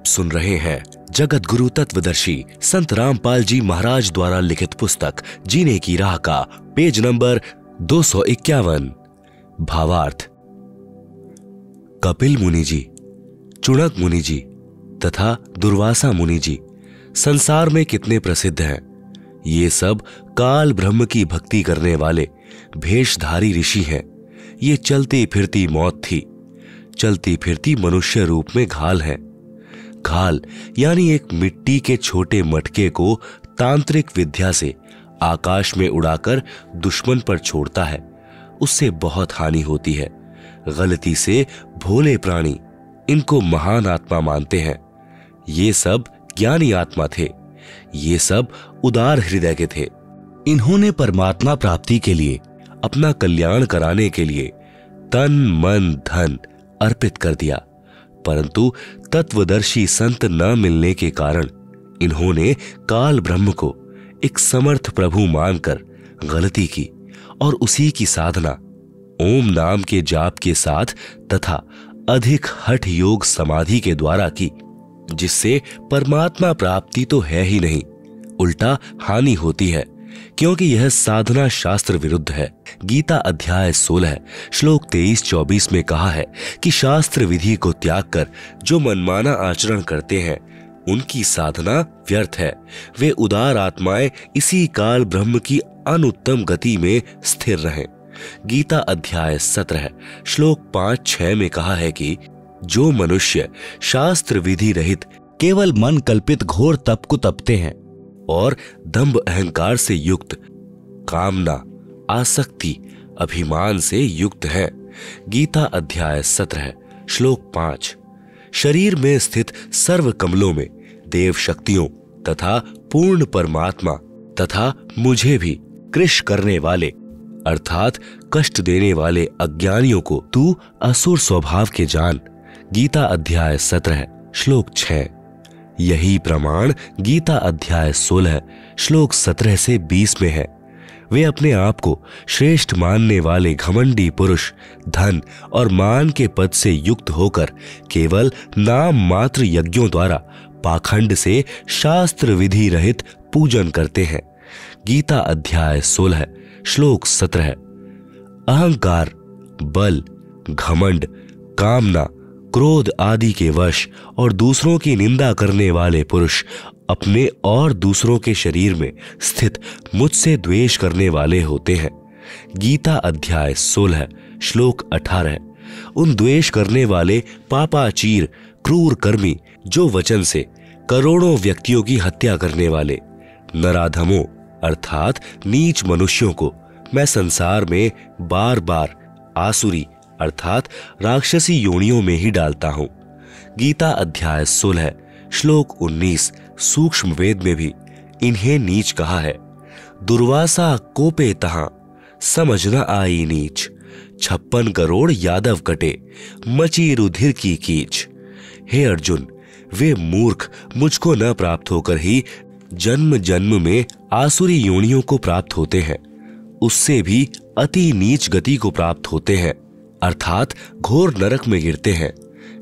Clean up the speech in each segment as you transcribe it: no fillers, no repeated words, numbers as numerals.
सुन रहे हैं जगत गुरु तत्वदर्शी संत रामपाल जी महाराज द्वारा लिखित पुस्तक जीने की राह का पेज नंबर 251। भावार्थ। कपिल मुनि जी, चुणक मुनि जी तथा दुर्वासा मुनि जी संसार में कितने प्रसिद्ध हैं। ये सब काल ब्रह्म की भक्ति करने वाले भेषधारी ऋषि हैं। ये चलती फिरती मौत थी, चलती फिरती मनुष्य रूप में घाल है। घाल यानी एक मिट्टी के छोटे मटके को तांत्रिक विद्या से आकाश में उड़ाकर दुश्मन पर छोड़ता है, उससे बहुत हानि होती है। गलती से भोले प्राणी इनको महान आत्मा मानते हैं। ये सब ज्ञानी आत्मा थे, ये सब उदार हृदय के थे। इन्होंने परमात्मा प्राप्ति के लिए, अपना कल्याण कराने के लिए तन मन धन अर्पित कर दिया, परंतु तत्वदर्शी संत न मिलने के कारण इन्होंने काल ब्रह्म को एक समर्थ प्रभु मानकर गलती की और उसी की साधना ओम नाम के जाप के साथ तथा अधिक हठ योग समाधि के द्वारा की, जिससे परमात्मा प्राप्ति तो है ही नहीं, उल्टा हानि होती है, क्योंकि यह साधना शास्त्र विरुद्ध है। गीता अध्याय 16 श्लोक 23-24 में कहा है कि शास्त्र विधि को त्याग कर जो मनमाना आचरण करते हैं उनकी साधना व्यर्थ है। वे उदार आत्माएं इसी काल ब्रह्म की अनुत्तम गति में स्थिर रहें। गीता अध्याय 17 श्लोक 5-6 में कहा है कि जो मनुष्य शास्त्र विधि रहित केवल मन कल्पित घोर तप को तपते हैं और दंभ अहंकार से युक्त, कामना आसक्ति अभिमान से युक्त है। गीता अध्याय 17 श्लोक 5 शरीर में स्थित सर्व कमलों में देव शक्तियों तथा पूर्ण परमात्मा तथा मुझे भी कृश करने वाले अर्थात कष्ट देने वाले अज्ञानियों को तू असुर स्वभाव के जान। गीता अध्याय 17 श्लोक 6। यही प्रमाण गीता अध्याय 16 श्लोक 17 से 20 में है। वे अपने आप को श्रेष्ठ मानने वाले घमंडी पुरुष धन और मान के पद से युक्त होकर केवल नाम मात्र यज्ञों द्वारा पाखंड से शास्त्र विधि रहित पूजन करते हैं। गीता अध्याय 16 श्लोक 17। अहंकार, बल, घमंड, कामना, क्रोध आदि के वश और दूसरों की निंदा करने वाले पुरुष अपने और दूसरों के शरीर में स्थित मुझसे द्वेष करने वाले होते हैं। गीता अध्याय 16 श्लोक 18। उन द्वेष करने वाले पापाचीर क्रूर कर्मी जो वचन से करोड़ों व्यक्तियों की हत्या करने वाले नराधमों अर्थात नीच मनुष्यों को मैं संसार में बार बार आसुरी अर्थात राक्षसी योनियों में ही डालता हूं। गीता अध्याय 16 श्लोक 19 सूक्ष्म वेद में भी इन्हें नीच कहा है। दुर्वासा कोपे तहां समझ न आई नीच, 56 करोड़ यादव कटे मची रुधिर की कीच। हे अर्जुन, वे मूर्ख मुझको न प्राप्त होकर ही जन्म जन्म में आसुरी योनियों को प्राप्त होते हैं, उससे भी अति नीच गति को प्राप्त होते हैं अर्थात घोर नरक में गिरते हैं।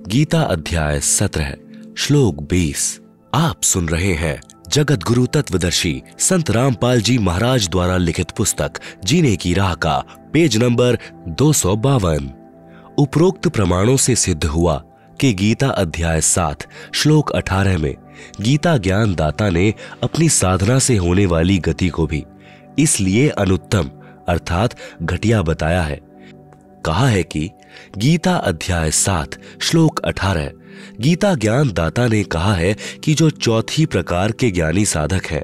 गीता अध्याय 17 श्लोक 20। आप सुन रहे हैं जगत गुरु तत्वदर्शी संत रामपाल जी महाराज द्वारा लिखित पुस्तक जीने की राह का पेज नंबर 252। उपरोक्त प्रमाणों से सिद्ध हुआ कि गीता अध्याय 7 श्लोक 18 में गीता ज्ञान दाता ने अपनी साधना से होने वाली गति को भी इसलिए अनुत्तम अर्थात घटिया बताया है। कहा है कि गीता अध्याय 7 श्लोक 18 गीता ज्ञान दाता ने कहा है कि जो चौथी प्रकार के ज्ञानी साधक हैं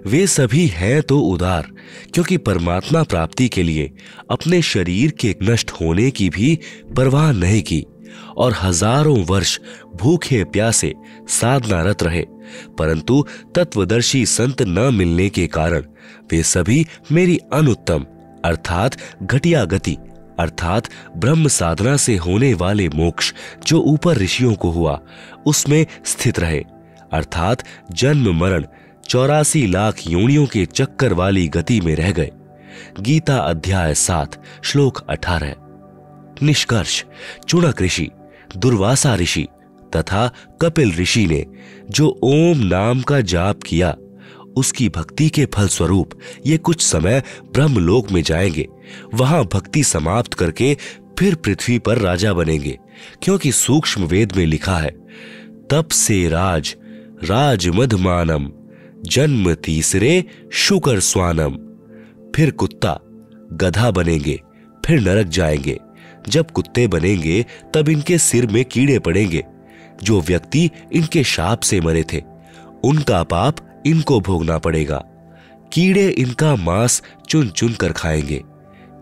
वे सभी हैं तो उदार, क्योंकि परमात्मा प्राप्ति के लिए अपने शरीर के नष्ट होने की भी परवाह नहीं की और हजारों वर्ष भूखे प्यासे साधनारत रहे, परंतु तत्वदर्शी संत न मिलने के कारण वे सभी मेरी अनुत्तम अर्थात घटिया गति अर्थात ब्रह्म साधना से होने वाले मोक्ष जो ऊपर ऋषियों को हुआ उसमें स्थित रहे अर्थात जन्म मरण 84 लाख योनियों के चक्कर वाली गति में रह गए। गीता अध्याय 7 श्लोक 18। निष्कर्ष, चुणक ऋषि, दुर्वासा ऋषि तथा कपिल ऋषि ने जो ओम नाम का जाप किया, उसकी भक्ति के फलस्वरूप ये कुछ समय ब्रह्मलोक में जाएंगे। वहां भक्ति समाप्त करके फिर पृथ्वी पर राजा बनेंगे, क्योंकि सूक्ष्म वेद में लिखा है, तप से राज मधमानम, जन्म तीसरे शुकर स्वानम। फिर कुत्ता गधा बनेंगे, फिर नरक जाएंगे। जब कुत्ते बनेंगे तब इनके सिर में कीड़े पड़ेंगे। जो व्यक्ति इनके शाप से मरे थे, उनका पाप इनको भोगना पड़ेगा। कीड़े इनका मांस चुन चुन कर खाएंगे।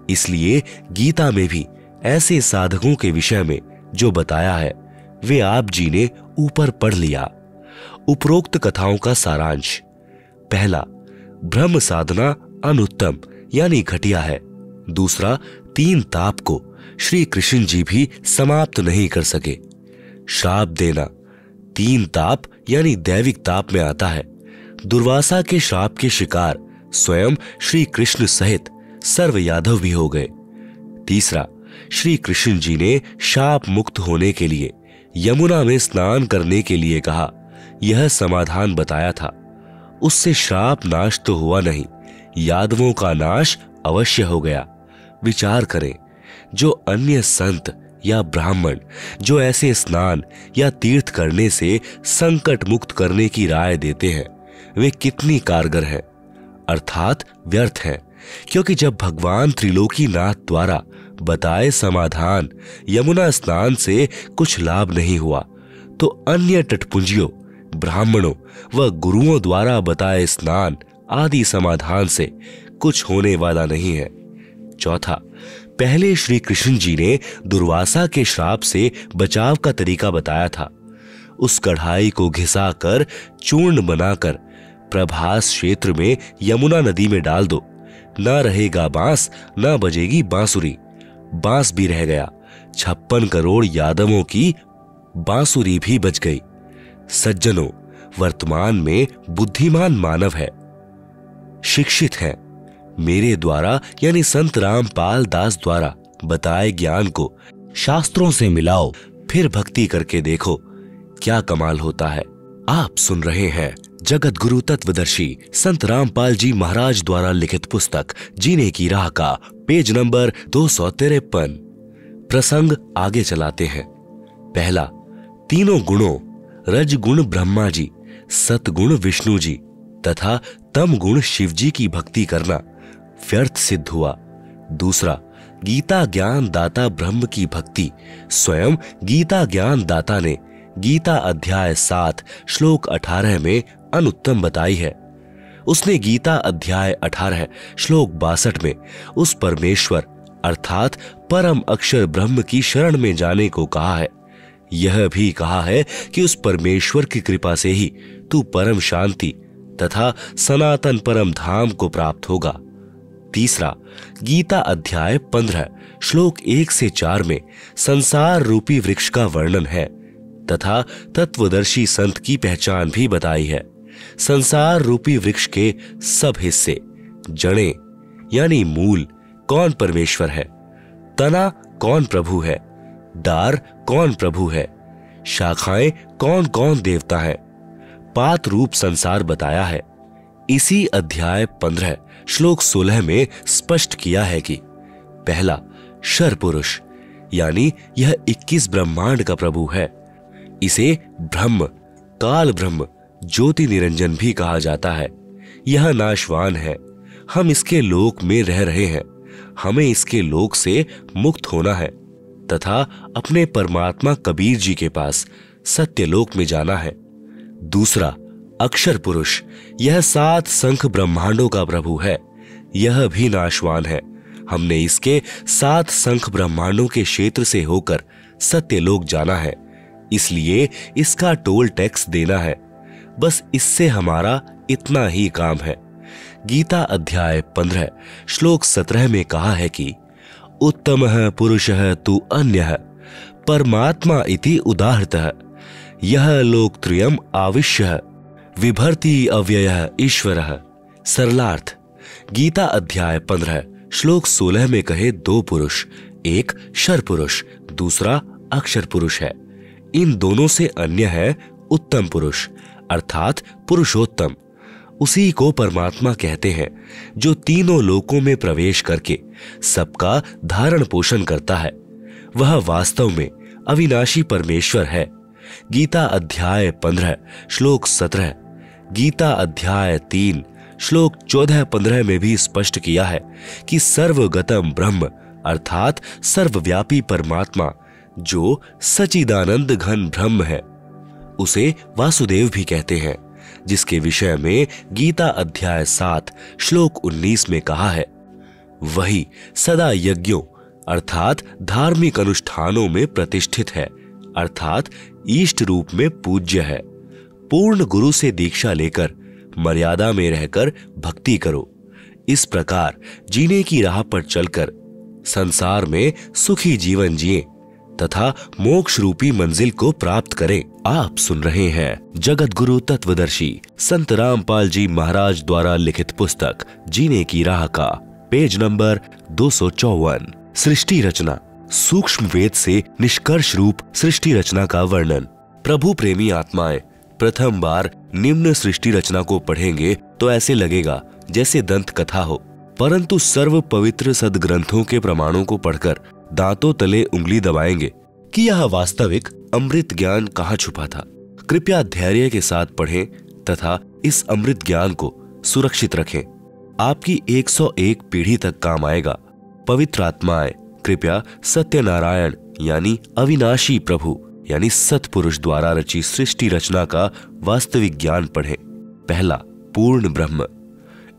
इसलिए गीता में भी ऐसे साधकों के विषय में जो बताया है, वे आप जी ने ऊपर पढ़ लिया। उपरोक्त कथाओं का सारांश। पहला, ब्रह्म साधना अनुत्तम यानी घटिया है। दूसरा, 3 ताप को श्री कृष्ण जी भी समाप्त नहीं कर सके। श्राप देना 3 ताप यानी दैविक ताप में आता है। दुर्वासा के श्राप के शिकार स्वयं श्री कृष्ण सहित सर्व यादव भी हो गए। तीसरा, श्री कृष्ण जी ने शाप मुक्त होने के लिए यमुना में स्नान करने के लिए कहा, यह समाधान बताया था। उससे श्राप नाश तो हुआ नहीं, यादवों का नाश अवश्य हो गया। विचार करें, जो अन्य संत या ब्राह्मण जो ऐसे स्नान या तीर्थ करने से संकट मुक्त करने की राय देते हैं, वे कितनी कारगर हैं, अर्थात व्यर्थ हैं। क्योंकि जब भगवान त्रिलोकीनाथ द्वारा बताए समाधान यमुना स्नान से कुछ लाभ नहीं हुआ, तो अन्य तटपुंजियों, ब्राह्मणों व गुरुओं द्वारा बताए स्नान आदि समाधान से कुछ होने वाला नहीं है। चौथा, पहले श्री कृष्ण जी ने दुर्वासा के श्राप से बचाव का तरीका बताया था। उस कढ़ाई को घिसाकर चूर्ण बनाकर प्रभास क्षेत्र में यमुना नदी में डाल दो। न रहेगा बांस, न बजेगी बांसुरी। बांस भी रह गया, 56 करोड़ यादवों की बांसुरी भी बच गई। सज्जनों, वर्तमान में बुद्धिमान मानव है, शिक्षित है। मेरे द्वारा यानी संत रामपाल दास द्वारा बताए ज्ञान को शास्त्रों से मिलाओ, फिर भक्ति करके देखो क्या कमाल होता है। आप सुन रहे हैं जगत गुरु तत्वदर्शी संत रामपाल जी महाराज द्वारा लिखित पुस्तक जीने की राह का पेज नंबर 253। प्रसंग आगे चलाते हैं। पहला, तीनों गुणों रजगुण ब्रह्मा जी, सतगुण विष्णु जी तथा तम गुण शिव जी की भक्ति करना व्यर्थ सिद्ध हुआ। दूसरा, गीता ज्ञान दाता ब्रह्म की भक्ति स्वयं गीता ज्ञान दाता ने गीता अध्याय 7 श्लोक 18 में अनुत्तम बताई है। उसने गीता अध्याय 18 श्लोक 62 में उस परमेश्वर अर्थात परम अक्षर ब्रह्म की शरण में जाने को कहा है। यह भी कहा है कि उस परमेश्वर की कृपा से ही तू परम शांति तथा सनातन परम धाम को प्राप्त होगा। तीसरा, गीता अध्याय 15 श्लोक 1 से 4 में संसार रूपी वृक्ष का वर्णन है तथा तत्वदर्शी संत की पहचान भी बताई है। संसार रूपी वृक्ष के सब हिस्से, जड़ें यानी मूल कौन परमेश्वर है, तना कौन प्रभु है, डार कौन प्रभु है, शाखाएं कौन कौन देवता है, पात रूप संसार बताया है। इसी अध्याय 15 श्लोक 16 में स्पष्ट किया है कि पहला, शर पुरुष यानी यह 21 ब्रह्मांड का प्रभु है। इसे ब्रह्म, काल ब्रह्म, ज्योति निरंजन भी कहा जाता है। यह नाशवान है, हम इसके लोक में रह रहे हैं। हमें इसके लोक से मुक्त होना है तथा अपने परमात्मा कबीर जी के पास सत्यलोक में जाना है। दूसरा, अक्षर पुरुष, यह 7 संख ब्रह्मांडों का प्रभु है। यह भी नाशवान है। हमने इसके 7 संख ब्रह्मांडों के क्षेत्र से होकर सत्यलोक जाना है, इसलिए इसका टोल टैक्स देना है। बस इससे हमारा इतना ही काम है। गीता अध्याय 15 श्लोक 17 में कहा है कि उत्तमः पुरुषः तु अन्यः परमात्मा इति उदाहृतः यह लोकत्रयम् आविश्य विभर्ति अव्ययः ईश्वरः। सरलार्थ, गीता अध्याय 15 श्लोक 16 में कहे 2 पुरुष, एक शर पुरुष, दूसरा अक्षर पुरुष है। इन दोनों से अन्य है उत्तम पुरुष अर्थात पुरुषोत्तम। उसी को परमात्मा कहते हैं जो तीनों लोकों में प्रवेश करके सबका धारण पोषण करता है। वह वास्तव में अविनाशी परमेश्वर है। गीता अध्याय 15 श्लोक 17, गीता अध्याय 3 श्लोक 14-15 में भी स्पष्ट किया है कि सर्वगतम ब्रह्म अर्थात सर्वव्यापी परमात्मा जो सच्चिदानंद घन ब्रह्म है, उसे वासुदेव भी कहते हैं, जिसके विषय में गीता अध्याय 7 श्लोक 19 में कहा है, वही सदा यज्ञों अर्थात धार्मिक अनुष्ठानों में प्रतिष्ठित है अर्थात इष्ट रूप में पूज्य है। पूर्ण गुरु से दीक्षा लेकर मर्यादा में रहकर भक्ति करो। इस प्रकार जीने की राह पर चलकर संसार में सुखी जीवन जिए तथा मोक्ष रूपी मंजिल को प्राप्त करें। आप सुन रहे हैं जगत गुरु तत्वदर्शी संत रामपाल जी महाराज द्वारा लिखित पुस्तक जीने की राह का पेज नंबर 254, सृष्टि रचना, सूक्ष्म वेद से निष्कर्ष रूप सृष्टि रचना का वर्णन। प्रभु प्रेमी आत्माएं प्रथम बार निम्न सृष्टि रचना को पढ़ेंगे तो ऐसे लगेगा जैसे दंत कथा हो, परंतु सर्व पवित्र सदग्रंथों के प्रमाणों को पढ़कर दांतों तले उंगली दबाएंगे कि यह वास्तविक अमृत ज्ञान कहाँ छुपा था। कृपया धैर्य के साथ पढ़ें तथा इस अमृत ज्ञान को सुरक्षित रखें। आपकी 101 पीढ़ी तक काम आएगा। पवित्र आत्माएं कृपया सत्यनारायण यानी अविनाशी प्रभु यानी सतपुरुष द्वारा रची सृष्टि रचना का वास्तविक ज्ञान पढ़ें। पहला, पूर्ण ब्रह्म।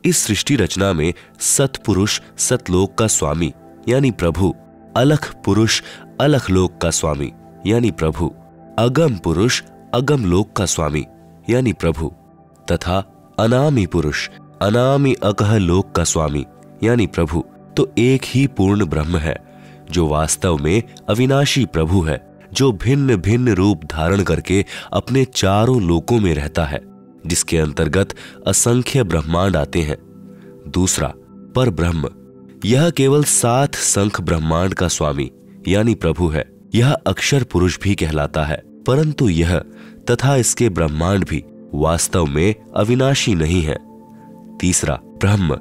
इस सृष्टि रचना में सतपुरुष सतलोक का स्वामी यानी प्रभु, अलख पुरुष अलख लोक का स्वामी यानी प्रभु, अगम पुरुष अगम लोक का स्वामी यानी प्रभु तथा अनामी पुरुष अनामी अकह लोक का स्वामी यानी प्रभु, तो एक ही पूर्ण ब्रह्म है जो वास्तव में अविनाशी प्रभु है, जो भिन्न भिन्न रूप धारण करके अपने चारों लोकों में रहता है, जिसके अंतर्गत असंख्य ब्रह्मांड आते हैं। दूसरा, पर ब्रह्म। यह केवल 7 संख ब्रह्मांड का स्वामी यानी प्रभु है। यह अक्षर पुरुष भी कहलाता है, परंतु यह तथा इसके ब्रह्मांड भी वास्तव में अविनाशी नहीं है। तीसरा, ब्रह्म।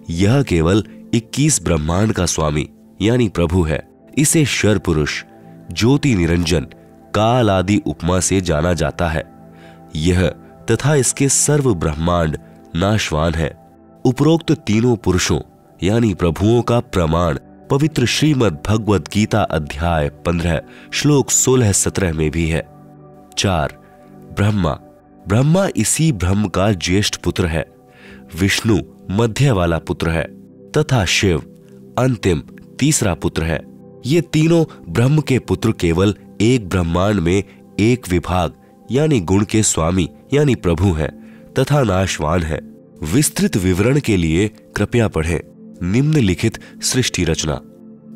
यह केवल 21 ब्रह्मांड का स्वामी यानी प्रभु है। इसे शर पुरुष, ज्योति निरंजन, काल आदि उपमा से जाना जाता है। यह तथा इसके सर्व ब्रह्मांड नाशवान है। उपरोक्त तीनों पुरुषों यानी प्रभुओं का प्रमाण पवित्र श्रीमद् भगवद गीता अध्याय 15 श्लोक 16-17 में भी है। 4, ब्रह्मा। ब्रह्मा इसी ब्रह्म का ज्येष्ठ पुत्र है। विष्णु मध्य वाला पुत्र है तथा शिव अंतिम तीसरा पुत्र है। ये तीनों ब्रह्म के पुत्र केवल एक ब्रह्मांड में एक विभाग यानी गुण के स्वामी यानी प्रभु हैं तथा नाशवान है। विस्तृत विवरण के लिए कृपया पढ़ें निम्नलिखित सृष्टि रचना।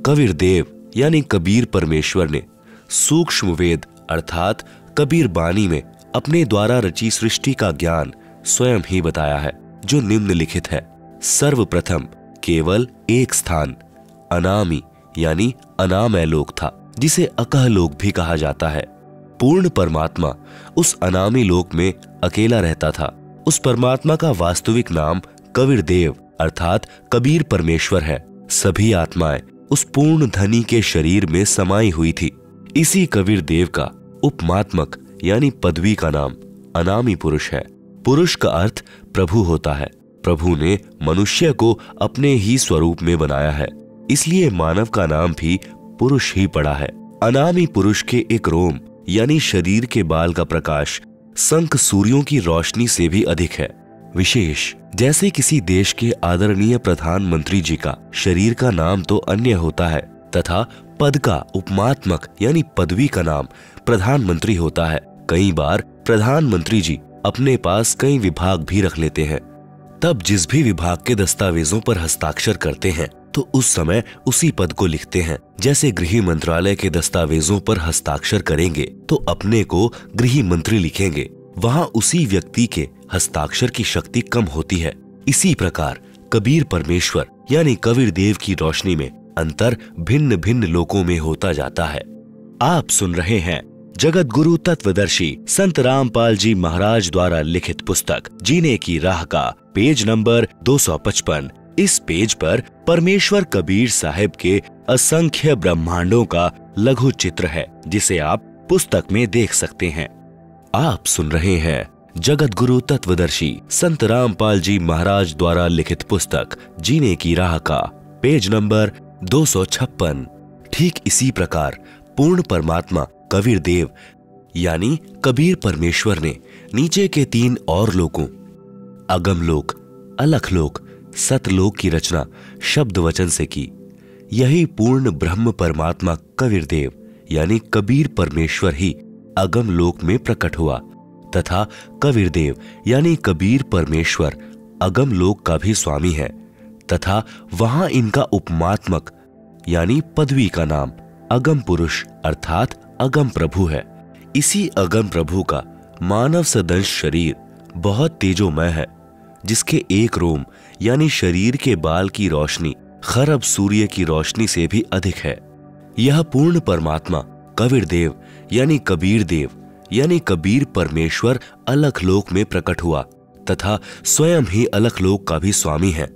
कबीर देव यानी कबीर परमेश्वर ने सूक्ष्म वेद अर्थात कबीर बानी में अपने द्वारा रची सृष्टि का ज्ञान स्वयं ही बताया है, जो निम्नलिखित है। सर्वप्रथम केवल एक स्थान अनामी यानी अनामय लोक था, जिसे अकह लोक भी कहा जाता है। पूर्ण परमात्मा उस अनामी लोक में अकेला रहता था। उस परमात्मा का वास्तविक नाम कबीर देव अर्थात कबीर परमेश्वर है। सभी आत्माएं उस पूर्ण धनी के शरीर में समाई हुई थी। इसी कबीर देव का उपमात्मक यानी पदवी का नाम अनामी पुरुष है। पुरुष का अर्थ प्रभु होता है। प्रभु ने मनुष्य को अपने ही स्वरूप में बनाया है, इसलिए मानव का नाम भी पुरुष ही पड़ा है। अनामी पुरुष के एक रोम यानी शरीर के बाल का प्रकाश संख सूर्यों की रोशनी से भी अधिक है। विशेष जैसे किसी देश के आदरणीय प्रधानमंत्री जी का शरीर का नाम तो अन्य होता है तथा पद का उपमात्मक यानी पदवी का नाम प्रधानमंत्री होता है। कई बार प्रधानमंत्री जी अपने पास कई विभाग भी रख लेते हैं। तब जिस भी विभाग के दस्तावेजों पर हस्ताक्षर करते हैं तो उस समय उसी पद को लिखते हैं। जैसे गृह मंत्रालय के दस्तावेजों पर हस्ताक्षर करेंगे तो अपने को गृह मंत्री लिखेंगे, वहाँ उसी व्यक्ति के हस्ताक्षर की शक्ति कम होती है। इसी प्रकार कबीर परमेश्वर यानी कबीर देव की रोशनी में अंतर भिन्न भिन्न लोकों में होता जाता है। आप सुन रहे हैं जगत गुरु तत्वदर्शी संत रामपाल जी महाराज द्वारा लिखित पुस्तक जीने की राह का पेज नंबर 255। इस पेज पर परमेश्वर कबीर साहिब के असंख्य ब्रह्मांडों का लघु चित्र है, जिसे आप पुस्तक में देख सकते हैं। आप सुन रहे हैं जगत गुरु तत्वदर्शी संत रामपाल जी महाराज द्वारा लिखित पुस्तक जीने की राह का पेज नंबर 256। ठीक इसी प्रकार पूर्ण परमात्मा कबीर देव यानी कबीर परमेश्वर ने नीचे के 3 और लोकों अगम लोक, अलख लोक, सतलोक की रचना शब्द वचन से की। यही पूर्ण ब्रह्म परमात्मा कबीर देव यानी कबीर परमेश्वर ही अगम लोक में प्रकट हुआ तथा कबीर देव यानी कबीर परमेश्वर अगम लोक का भी स्वामी है तथा वहां इनका उपमात्मक यानी पदवी का नाम अगम पुरुष अर्थात अगम प्रभु है। इसी अगम प्रभु का मानव सदंश शरीर बहुत तेजोमय है, जिसके एक रोम यानी शरीर के बाल की रोशनी खरब सूर्य की रोशनी से भी अधिक है। यह पूर्ण परमात्मा कबीर देव यानी कबीर देव यानी कबीर परमेश्वर अलख लोक में प्रकट हुआ तथा स्वयं ही अलख लोक का भी स्वामी है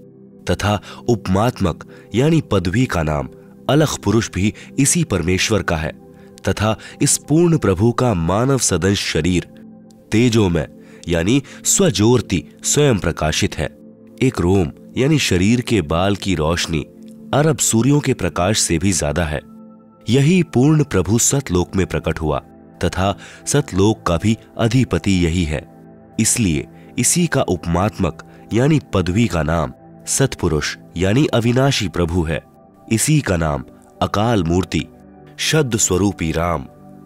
तथा उपमात्मक यानी पदवी का नाम अलख पुरुष भी इसी परमेश्वर का है तथा इस पूर्ण प्रभु का मानव सदंश शरीर तेजोमय यानी स्वज्योति स्वयं प्रकाशित है। एक रोम यानी शरीर के बाल की रोशनी अरब सूर्यों के प्रकाश से भी ज्यादा है। यही पूर्ण प्रभु सतलोक में प्रकट हुआ तथा सतलोक का भी अधिपति यही है। इसलिए इसी का उपमात्मक यानी पदवी का नाम सतपुरुष यानी अविनाशी प्रभु है। इसी का नाम अकाल मूर्ति, शब्द स्वरूपी राम,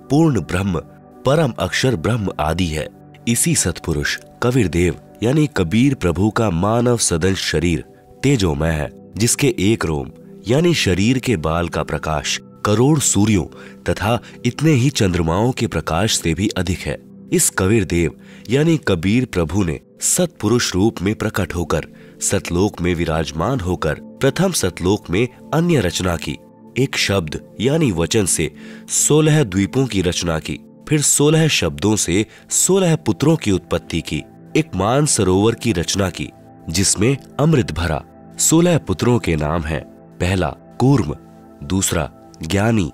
पूर्ण ब्रह्म, परम अक्षर ब्रह्म आदि है। इसी सतपुरुष कबीर देव यानी कबीर प्रभु का मानव सदंश शरीर तेजोमय है, जिसके एक रोम यानी शरीर के बाल का प्रकाश करोड़ सूर्यों तथा इतने ही चंद्रमाओं के प्रकाश से भी अधिक है। इस कबीर देव यानी कबीर प्रभु ने सतपुरुष रूप में प्रकट होकर सतलोक में विराजमान होकर प्रथम सतलोक में अन्य रचना की। एक शब्द यानी वचन से 16 द्वीपों की रचना की, फिर 16 शब्दों से 16 पुत्रों की उत्पत्ति की। एक मान सरोवर की रचना की जिसमें अमृत भरा। 16 पुत्रों के नाम हैं, पहला कूर्म, दूसरा ज्ञानी,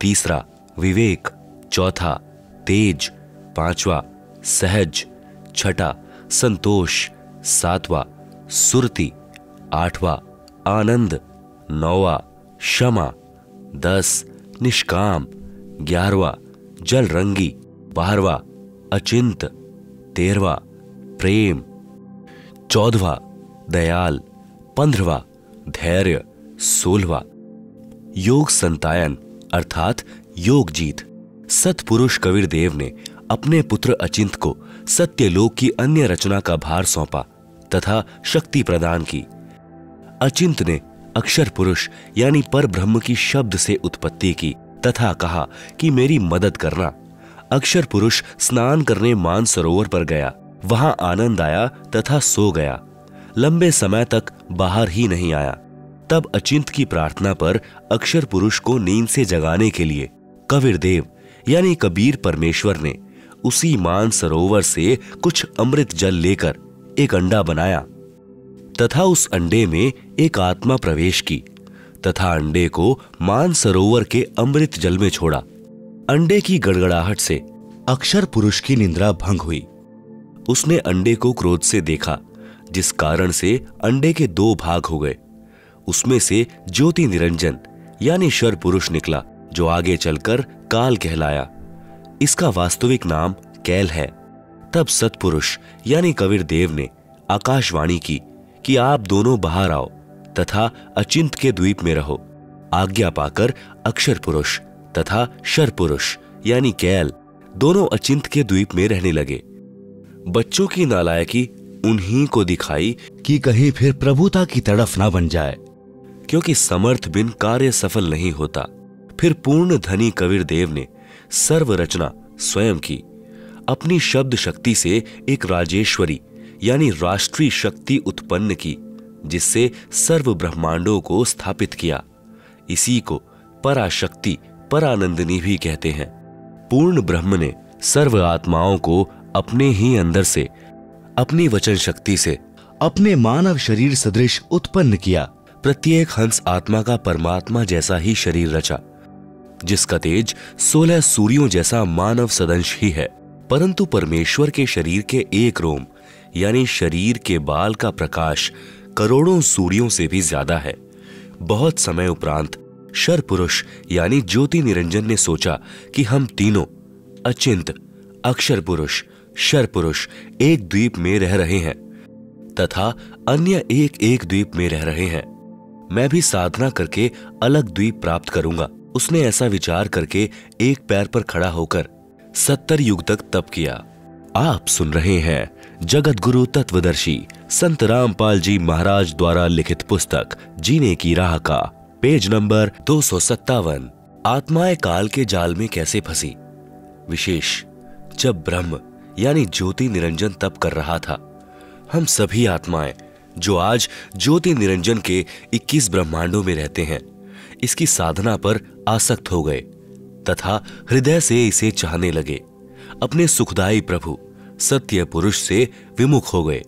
तीसरा विवेक, चौथा तेज, पांचवा सहज, छठा संतोष, सातवां सुरति, आठवां आनंद, नौवां क्षमा, 10 निष्काम, 11वां जलरंगी, 12वां अचिंत, 13वां प्रेम, 14वां दयाल, 15वां धैर्य, 16वां योग संतायन अर्थात योग जीत। सतपुरुष कबीर देव ने अपने पुत्र अचिंत को सत्यलोक की अन्य रचना का भार सौंपा तथा शक्ति प्रदान की। अचिंत ने अक्षर पुरुष यानी पर ब्रह्म की शब्द से उत्पत्ति की तथा कहा कि मेरी मदद करना। अक्षर पुरुष स्नान करने मान सरोवर पर गया, वहां आनंद आया तथा सो गया। लंबे समय तक बाहर ही नहीं आया। तब अचिंत की प्रार्थना पर अक्षर पुरुष को नींद से जगाने के लिए कबीर देव यानी कबीर परमेश्वर ने उसी मान सरोवर से कुछ अमृत जल लेकर एक अंडा बनाया तथा उस अंडे में एक आत्मा प्रवेश की तथा अंडे को मान सरोवर के अमृत जल में छोड़ा। अंडे की गड़गड़ाहट से अक्षर पुरुष की निद्रा भंग हुई। उसने अंडे को क्रोध से देखा, जिस कारण से अंडे के 2 भाग हो गए। उसमें से ज्योति निरंजन यानी शर पुरुष निकला, जो आगे चलकर काल कहलाया। इसका वास्तविक नाम कैल है। तब सतपुरुष यानी कबीर देव ने आकाशवाणी की कि आप दोनों बाहर आओ तथा अचिंत के द्वीप में रहो। आज्ञा पाकर अक्षर पुरुष तथा शर पुरुष यानी कैल दोनों अचिंत के द्वीप में रहने लगे। बच्चों की नालायकी उन्हीं को दिखाई कि कहीं फिर प्रभुता की तरफ ना बन जाए, क्योंकि समर्थ बिन कार्य सफल नहीं होता। फिर पूर्ण धनी कबीर देव ने सर्व रचना स्वयं की। अपनी शब्द शक्ति से एक राजेश्वरी यानी राष्ट्रीय शक्ति उत्पन्न की, जिससे सर्व ब्रह्मांडों को स्थापित किया। इसी को पराशक्ति परानंदिनी भी कहते हैं। पूर्ण ब्रह्म ने सर्व आत्माओं को अपने ही अंदर से अपनी वचन शक्ति से अपने मानव शरीर सदृश उत्पन्न किया। प्रत्येक हंस आत्मा का परमात्मा जैसा ही शरीर रचा, जिसका तेज 16 सूर्यों जैसा मानव सदंश ही है। परंतु परमेश्वर के शरीर के एक रोम यानी शरीर के बाल का प्रकाश करोड़ों सूर्यों से भी ज्यादा है। बहुत समय उपरांत शर पुरुष यानी ज्योति निरंजन ने सोचा कि हम तीनों अचिंत अक्षर पुरुष शर पुरुष एक द्वीप में रह रहे हैं तथा अन्य एक एक द्वीप में रह रहे हैं। मैं भी साधना करके अलग द्वीप प्राप्त करूंगा। उसने ऐसा विचार करके एक पैर पर खड़ा होकर 70 युग तक तप किया। आप सुन रहे हैं जगत गुरु तत्वदर्शी संत रामपाल जी महाराज द्वारा लिखित पुस्तक जीने की राह का पेज नंबर 257, आत्माएं काल के जाल में कैसे फंसी। विशेष जब ब्रह्म यानी ज्योति निरंजन तप कर रहा था, हम सभी आत्माएं जो आज ज्योति निरंजन के 21 ब्रह्मांडों में रहते हैं, इसकी साधना पर आसक्त हो गए तथा हृदय से इसे चाहने लगे। अपने सुखदायी प्रभु सत्य पुरुष से विमुख हो गए,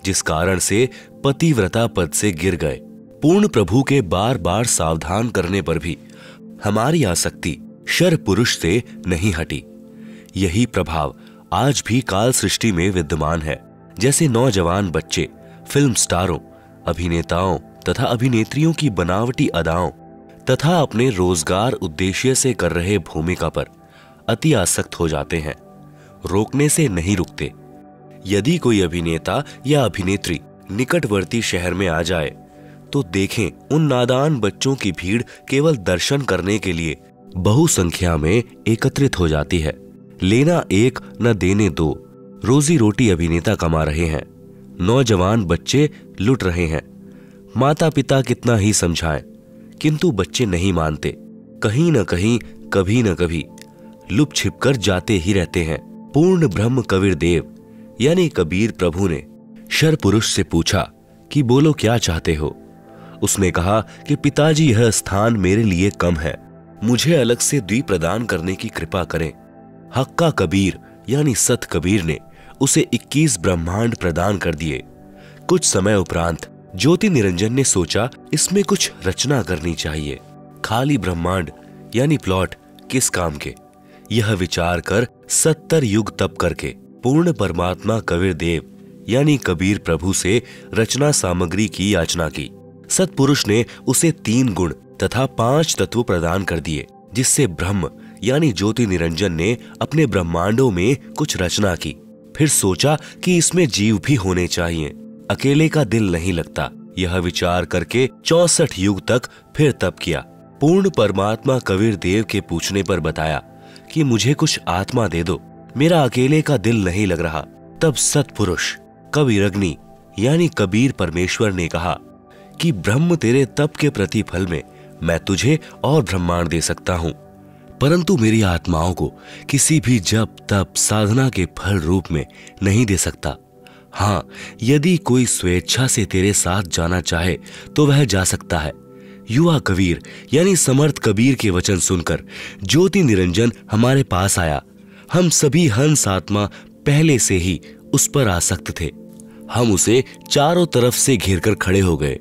जिस कारण से पतिव्रता पद से गिर गए। पूर्ण प्रभु के बार बार सावधान करने पर भी हमारी आसक्ति शर पुरुष से नहीं हटी। यही प्रभाव आज भी काल सृष्टि में विद्यमान है। जैसे नौजवान बच्चे फिल्म स्टारों, अभिनेताओं तथा अभिनेत्रियों की बनावटी अदाओं तथा अपने रोजगार उद्देश्य से कर रहे भूमिका पर अति आसक्त हो जाते हैं, रोकने से नहीं रुकते। यदि कोई अभिनेता या अभिनेत्री निकटवर्ती शहर में आ जाए तो देखें उन नादान बच्चों की भीड़ केवल दर्शन करने के लिए बहुसंख्या में एकत्रित हो जाती है। लेना एक न देने दो, रोजी रोटी अभिनेता कमा रहे हैं, नौजवान बच्चे लुट रहे हैं। माता पिता कितना ही समझाएं, किंतु बच्चे नहीं मानते। कहीं न कहीं कभी न कभी लुप छिप कर जाते ही रहते हैं। पूर्ण ब्रह्म कबीर देव यानी कबीर प्रभु ने शर पुरुष से पूछा कि बोलो क्या चाहते हो। उसने कहा कि पिताजी यह स्थान मेरे लिए कम है, मुझे अलग से द्वीप प्रदान करने की कृपा करें। हक्का कबीर यानी सत कबीर ने उसे 21 ब्रह्मांड प्रदान कर दिए। कुछ समय उपरांत ज्योति निरंजन ने सोचा इसमें कुछ रचना करनी चाहिए। खाली ब्रह्मांड यानी प्लॉट किस काम के, यह विचार कर 70 युग तप करके पूर्ण परमात्मा कबीर देव यानी कबीर प्रभु से रचना सामग्री की याचना की। सतपुरुष ने उसे 3 गुण तथा 5 तत्व प्रदान कर दिए, जिससे ब्रह्म यानी ज्योति निरंजन ने अपने ब्रह्मांडों में कुछ रचना की। फिर सोचा कि इसमें जीव भी होने चाहिए, अकेले का दिल नहीं लगता। यह विचार करके 64 युग तक फिर तप किया। पूर्ण परमात्मा कबीर देव के पूछने पर बताया कि मुझे कुछ आत्मा दे दो, मेरा अकेले का दिल नहीं लग रहा। तब सतपुरुष कबीर अग्नि यानी कबीर परमेश्वर ने कहा कि ब्रह्म तेरे तप के प्रतिफल में मैं तुझे और ब्रह्मांड दे सकता हूँ, परंतु मेरी आत्माओं को किसी भी जप तप साधना के फल रूप में नहीं दे सकता। हाँ, यदि कोई स्वेच्छा से तेरे साथ जाना चाहे तो वह जा सकता है। युवा कबीर यानी समर्थ कबीर के वचन सुनकर ज्योति निरंजन हमारे पास आया। हम सभी हंस आत्मा पहले से ही उस पर आसक्त थे। हम उसे चारों तरफ से घेरकर खड़े हो गए।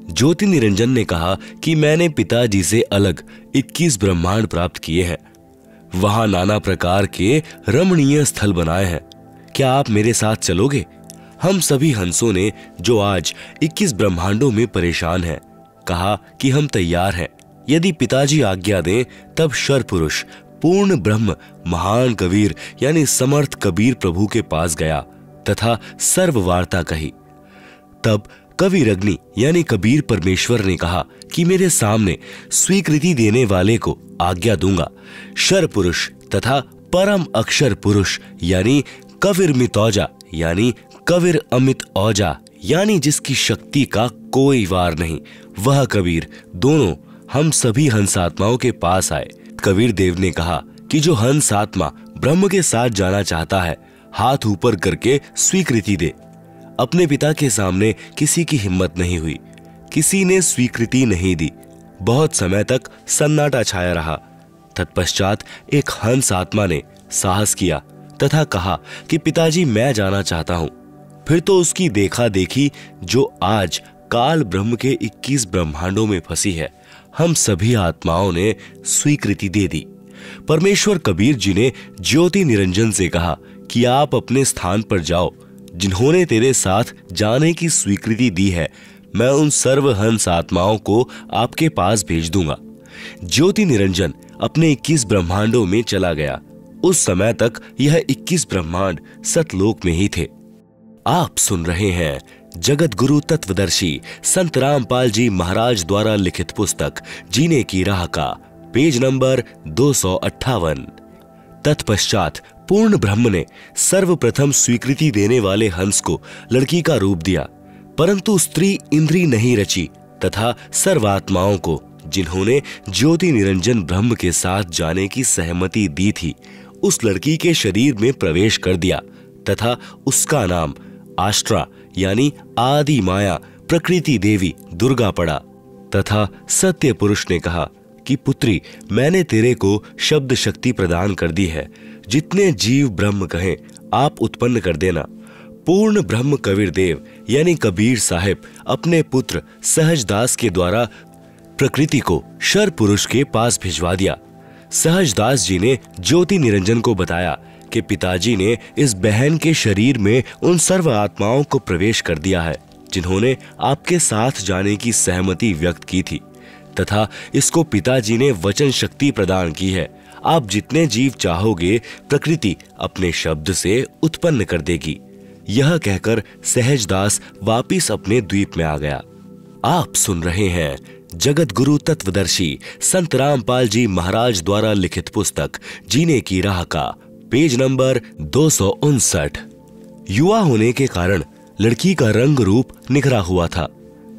ज्योति निरंजन ने कहा कि मैंने पिताजी से अलग 21 ब्रह्मांड प्राप्त किए हैं, वहां नाना प्रकार के रमणीय स्थल बनाए हैं, क्या आप मेरे साथ चलोगे? हम सभी हंसों ने, जो आज 21 ब्रह्मांडों में परेशान हैं, कहा कि हम तैयार हैं। यदि पिताजी आज्ञा दें तब शर पुरुष पूर्ण ब्रह्म महान कबीर यानी समर्थ कबीर प्रभु के पास गया तथा सर्व वार्ता कही। तब कबीर अग्नि यानी कबीर परमेश्वर ने कहा कि मेरे सामने स्वीकृति देने वाले को आज्ञा दूंगा। शर पुरुष तथा परम अक्षर पुरुष यानी कबीर मितौजा यानी कबीर अमित औजा यानी जिसकी शक्ति का कोई वार नहीं, वह कबीर दोनों हम सभी हंस आत्माओं के पास आए। कबीर देव ने कहा कि जो हंस आत्मा ब्रह्म के साथ जाना चाहता है, हाथ ऊपर करके स्वीकृति दे। अपने पिता के सामने किसी की हिम्मत नहीं हुई, किसी ने स्वीकृति नहीं दी। बहुत समय तक सन्नाटा छाया रहा। तत्पश्चात एक हंस आत्मा ने साहस किया तथा कहा कि पिताजी मैं जाना चाहता हूं। फिर तो उसकी देखा देखी जो आज काल ब्रह्म के 21 ब्रह्मांडों में फंसी है, हम सभी आत्माओं ने स्वीकृति दे दी। परमेश्वर कबीर जी ने ज्योति निरंजन से कहा कि आप अपने स्थान पर जाओ, जिन्होंने तेरे साथ जाने की स्वीकृति दी है मैं उन सर्व हंस आत्माओं को आपके पास भेज दूंगा। ज्योति निरंजन अपने 21 ब्रह्मांडों में चला गया। उस समय तक यह 21 ब्रह्मांड सतलोक में ही थे। आप सुन रहे हैं जगत गुरु तत्वदर्शी संत रामपाल जी महाराज द्वारा लिखित पुस्तक जीने की राह का पेज नंबर 258। तत्पश्चात पूर्ण ब्रह्म ने सर्वप्रथम स्वीकृति देने वाले हंस को लड़की का रूप दिया, परंतु स्त्री इंद्री नहीं रची तथा सर्वात्माओं को जिन्होंने ज्योति निरंजन ब्रह्म के साथ जाने की सहमति दी थी उस लड़की के शरीर में प्रवेश कर दिया तथा उसका नाम आष्ट्रा यानी आदि माया प्रकृति देवी दुर्गा पड़ा। तथा सत्य पुरुष ने कहा कि पुत्री मैंने तेरे को शब्द शक्ति प्रदान कर दी है, जितने जीव ब्रह्म कहें आप उत्पन्न कर देना। पूर्ण ब्रह्म कबीर देव यानी कबीर साहिब अपने पुत्र सहजदास के द्वारा प्रकृति को शर पुरुष के पास भिजवा दिया। सहजदास जी ने ज्योति निरंजन को बताया कि पिताजी ने इस बहन के शरीर में उन सर्व आत्माओं को प्रवेश कर दिया है जिन्होंने आपके साथ जाने की सहमति व्यक्त की थी, तथा इसको पिताजी ने वचन शक्ति प्रदान की है। आप जितने जीव चाहोगे प्रकृति अपने शब्द से उत्पन्न कर देगी। यह कहकर सहजदास वापिस अपने द्वीप में आ गया। आप सुन रहे हैं जगत गुरु तत्वदर्शी संत रामपाल जी महाराज द्वारा लिखित पुस्तक जीने की राह का पेज नंबर 259। युवा होने के कारण लड़की का रंग रूप निखरा हुआ था।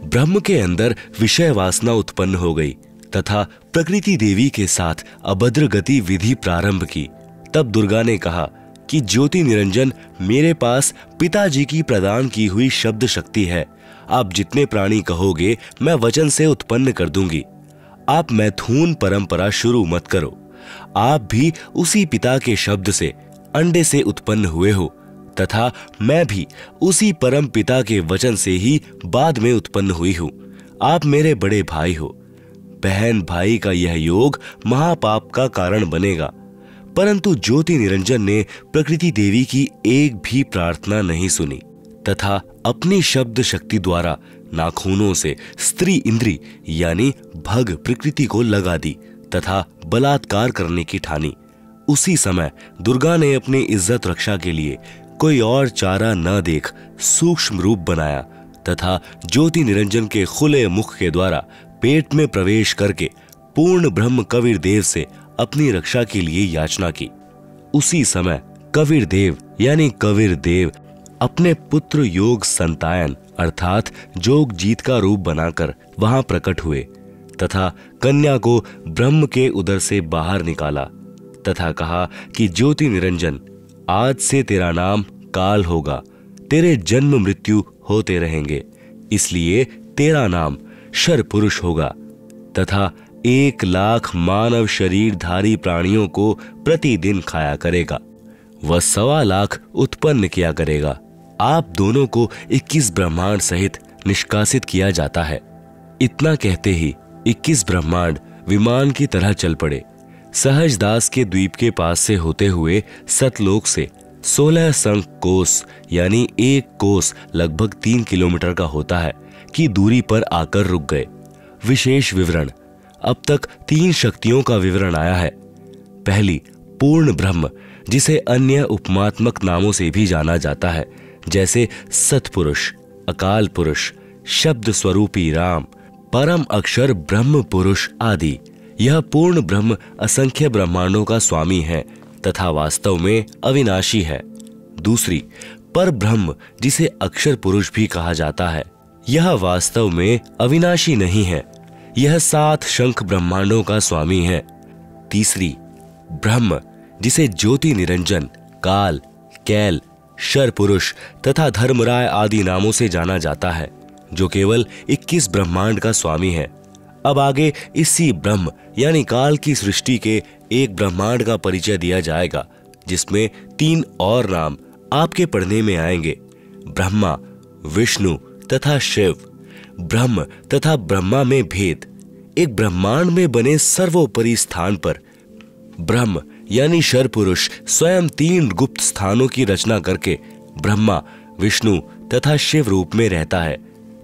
ब्रह्म के अंदर विषय वासना उत्पन्न हो गई तथा प्रकृति देवी के साथ अभद्र गति विधि प्रारंभ की। तब दुर्गा ने कहा कि ज्योति निरंजन मेरे पास पिताजी की प्रदान की हुई शब्द शक्ति है। आप जितने प्राणी कहोगे मैं वचन से उत्पन्न कर दूंगी। आप मैथुन परंपरा शुरू मत करो। आप भी उसी पिता के शब्द से अंडे से उत्पन्न हुए हो तथा मैं भी उसी परम पिता के वचन से ही बाद में उत्पन्न हुई हूं। आप मेरे बड़े भाई हो। बहन भाई का यह योग महापाप का कारण बनेगा। परंतु ज्योति निरंजन ने प्रकृति देवी की एक भी प्रार्थना नहीं सुनी तथा अपनी शब्द शक्ति द्वारा नाखूनों से स्त्री इंद्री यानी भग प्रकृति को लगा दी तथा बलात्कार करने की ठानी। उसी समय दुर्गा ने अपनी इज्जत रक्षा के लिए कोई और चारा न देख सूक्ष्म रूप बनाया तथा ज्योति निरंजन के खुले मुख के द्वारा पेट में प्रवेश करके पूर्ण ब्रह्म कबीर देव से अपनी रक्षा के लिए याचना की। उसी समय कबीर देव यानी कबीर देव अपने पुत्र योग संतायन अर्थात जोग जीत का रूप बनाकर वहां प्रकट हुए तथा कन्या को ब्रह्म के उदर से बाहर निकाला तथा कहा कि ज्योति निरंजन आज से तेरा नाम काल होगा। तेरे जन्म मृत्यु होते रहेंगे, इसलिए तेरा नाम शर पुरुष होगा तथा 1,00,000 मानव शरीरधारी प्राणियों को प्रतिदिन खाया करेगा। वह 1,25,00,000 उत्पन्न किया करेगा। आप दोनों को 21 ब्रह्मांड सहित निष्कासित किया जाता है। इतना कहते ही 21 ब्रह्मांड विमान की तरह चल पड़े। सहजदास के द्वीप के पास से होते हुए सतलोक से 16 संख कोस यानी 1 कोस लगभग 3 किलोमीटर का होता है की दूरी पर आकर रुक गए। विशेष विवरण। अब तक 3 शक्तियों का विवरण आया है। पहली पूर्ण ब्रह्म, जिसे अन्य उपमात्मक नामों से भी जाना जाता है जैसे सतपुरुष, अकाल पुरुष, शब्द स्वरूपी राम, परम अक्षर ब्रह्म पुरुष आदि। यह पूर्ण ब्रह्म असंख्य ब्रह्मांडों का स्वामी है तथा वास्तव में अविनाशी है। दूसरी पर ब्रह्म, जिसे अक्षर पुरुष भी कहा जाता है, यह वास्तव में अविनाशी नहीं है। यह 7 शंख ब्रह्मांडों का स्वामी है। तीसरी ब्रह्म, जिसे ज्योति निरंजन, काल, कैल, शर पुरुष तथा धर्मराय आदि नामों से जाना जाता है, जो केवल 21 ब्रह्मांड का स्वामी है। अब आगे इसी ब्रह्म यानी काल की सृष्टि के एक ब्रह्मांड का परिचय दिया जाएगा जिसमें 3 और नाम आपके पढ़ने में आएंगे, ब्रह्मा, विष्णु तथा शिव। ब्रह्म तथा ब्रह्मा में भेद। एक ब्रह्मांड में बने सर्वोपरि स्थान पर ब्रह्म यानी शर पुरुष स्वयं 3 गुप्त स्थानों की रचना करके ब्रह्मा, विष्णु तथा शिव रूप में रहता है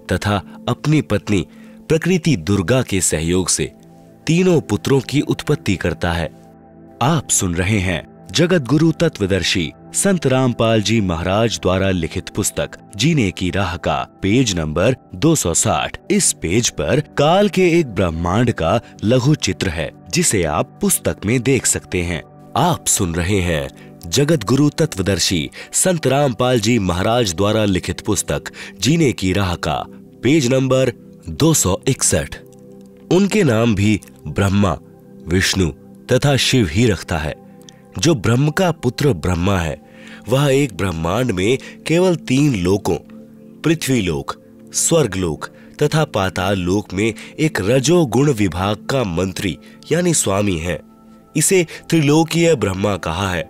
तथा अपनी पत्नी प्रकृति दुर्गा के सहयोग से तीनों पुत्रों की उत्पत्ति करता है। आप सुन रहे हैं जगत गुरु तत्वदर्शी संत रामपाल जी महाराज द्वारा लिखित पुस्तक जीने की राह का पेज नंबर 260। इस पेज पर काल के एक ब्रह्मांड का लघु चित्र है जिसे आप पुस्तक में देख सकते हैं। आप सुन रहे हैं जगत गुरु तत्वदर्शी संत रामपाल जी महाराज द्वारा लिखित पुस्तक जीने की राह का पेज नंबर 261। उनके नाम भी ब्रह्मा, विष्णु तथा शिव ही रखता है। जो ब्रह्म का पुत्र ब्रह्मा है वह एक ब्रह्मांड में केवल 3 लोकों पृथ्वी लोक, स्वर्ग लोक तथा पाताल लोक में एक रजोगुण विभाग का मंत्री यानी स्वामी है। इसे त्रिलोकीय ब्रह्मा कहा है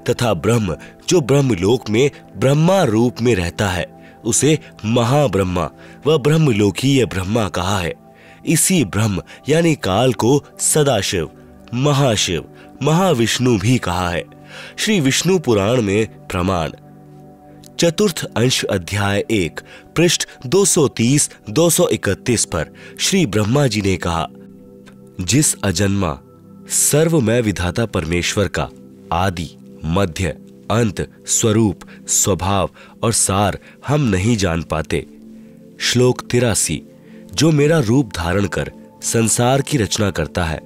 तथा ब्रह्म जो ब्रह्मलोक में ब्रह्मा रूप में रहता है उसे महाब्रह्मा व ब्रह्मलोकीय ब्रह्मा कहा है। इसी ब्रह्म यानी काल को सदाशिव, महाशिव, महाविष्णु भी कहा है। श्री विष्णु पुराण में प्रमाण चतुर्थ अंश अध्याय 1 पृष्ठ 230-231 पर श्री ब्रह्मा जी ने कहा, जिस अजन्मा सर्वमय विधाता परमेश्वर का आदि, मध्य, अंत, स्वरूप, स्वभाव और सार हम नहीं जान पाते। श्लोक 83 जो मेरा रूप धारण कर संसार की रचना करता है,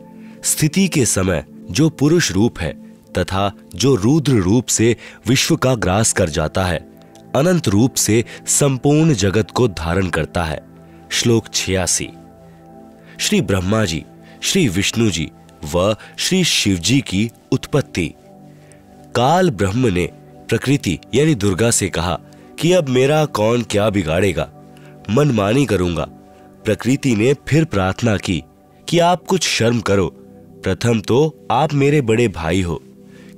स्थिति के समय जो पुरुष रूप है तथा जो रुद्र रूप से विश्व का ग्रास कर जाता है, अनंत रूप से संपूर्ण जगत को धारण करता है। श्लोक 86 श्री ब्रह्मा जी, श्री विष्णु जी व श्री शिव जी की उत्पत्ति। काल ब्रह्म ने प्रकृति यानी दुर्गा से कहा कि अब मेरा कौन क्या बिगाड़ेगा, मनमानी करूंगा। प्रकृति ने फिर प्रार्थना की कि आप कुछ शर्म करो, प्रथम तो आप मेरे बड़े भाई हो,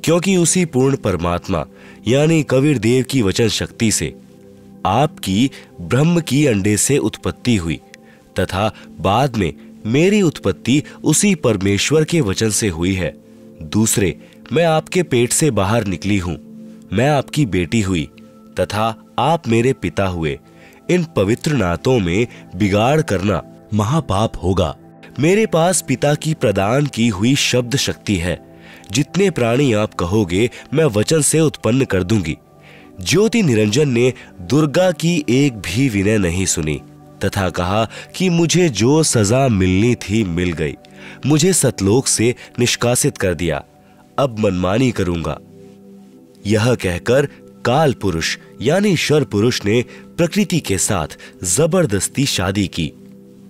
क्योंकि उसी पूर्ण परमात्मा यानी कबीर देव की वचन शक्ति से आपकी ब्रह्म की अंडे से उत्पत्ति हुई तथा बाद में मेरी उत्पत्ति उसी परमेश्वर के वचन से हुई है। दूसरे, मैं आपके पेट से बाहर निकली हूं, मैं आपकी बेटी हुई तथा आप मेरे पिता हुए। इन पवित्र नातों में बिगाड़ करना महापाप होगा। मेरे पास पिता की प्रदान की हुई शब्द शक्ति है। जितने प्राणी आप कहोगे मैं वचन से उत्पन्न कर दूंगी। ज्योति निरंजन ने दुर्गा की एक भी विनय नहीं सुनी तथा कहा कि मुझे जो सजा मिलनी थी मिल गई, मुझे सतलोक से निष्कासित कर दिया, अब मनमानी करूंगा। यह कहकर काल पुरुष यानी शर पुरुष ने प्रकृति के साथ जबरदस्ती शादी की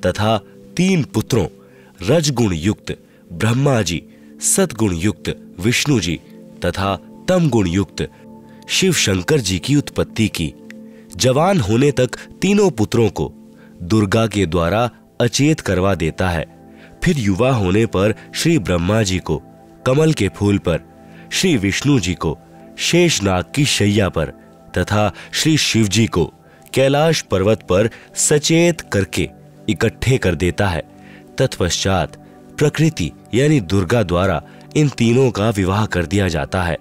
तथा 3 पुत्रों रजगुण युक्त ब्रह्मा जी, सतगुण युक्त विष्णु जी तथा तम गुण युक्त शिव शंकर जी की उत्पत्ति की। जवान होने तक तीनों पुत्रों को दुर्गा के द्वारा अचेत करवा देता है। फिर युवा होने पर श्री ब्रह्मा जी को कमल के फूल पर, श्री विष्णु जी को शेषनाग की शैया पर तथा श्री शिव जी को कैलाश पर्वत पर सचेत करके इकट्ठे कर देता है। तत्पश्चात प्रकृति यानी दुर्गा द्वारा इन तीनों का विवाह कर दिया जाता है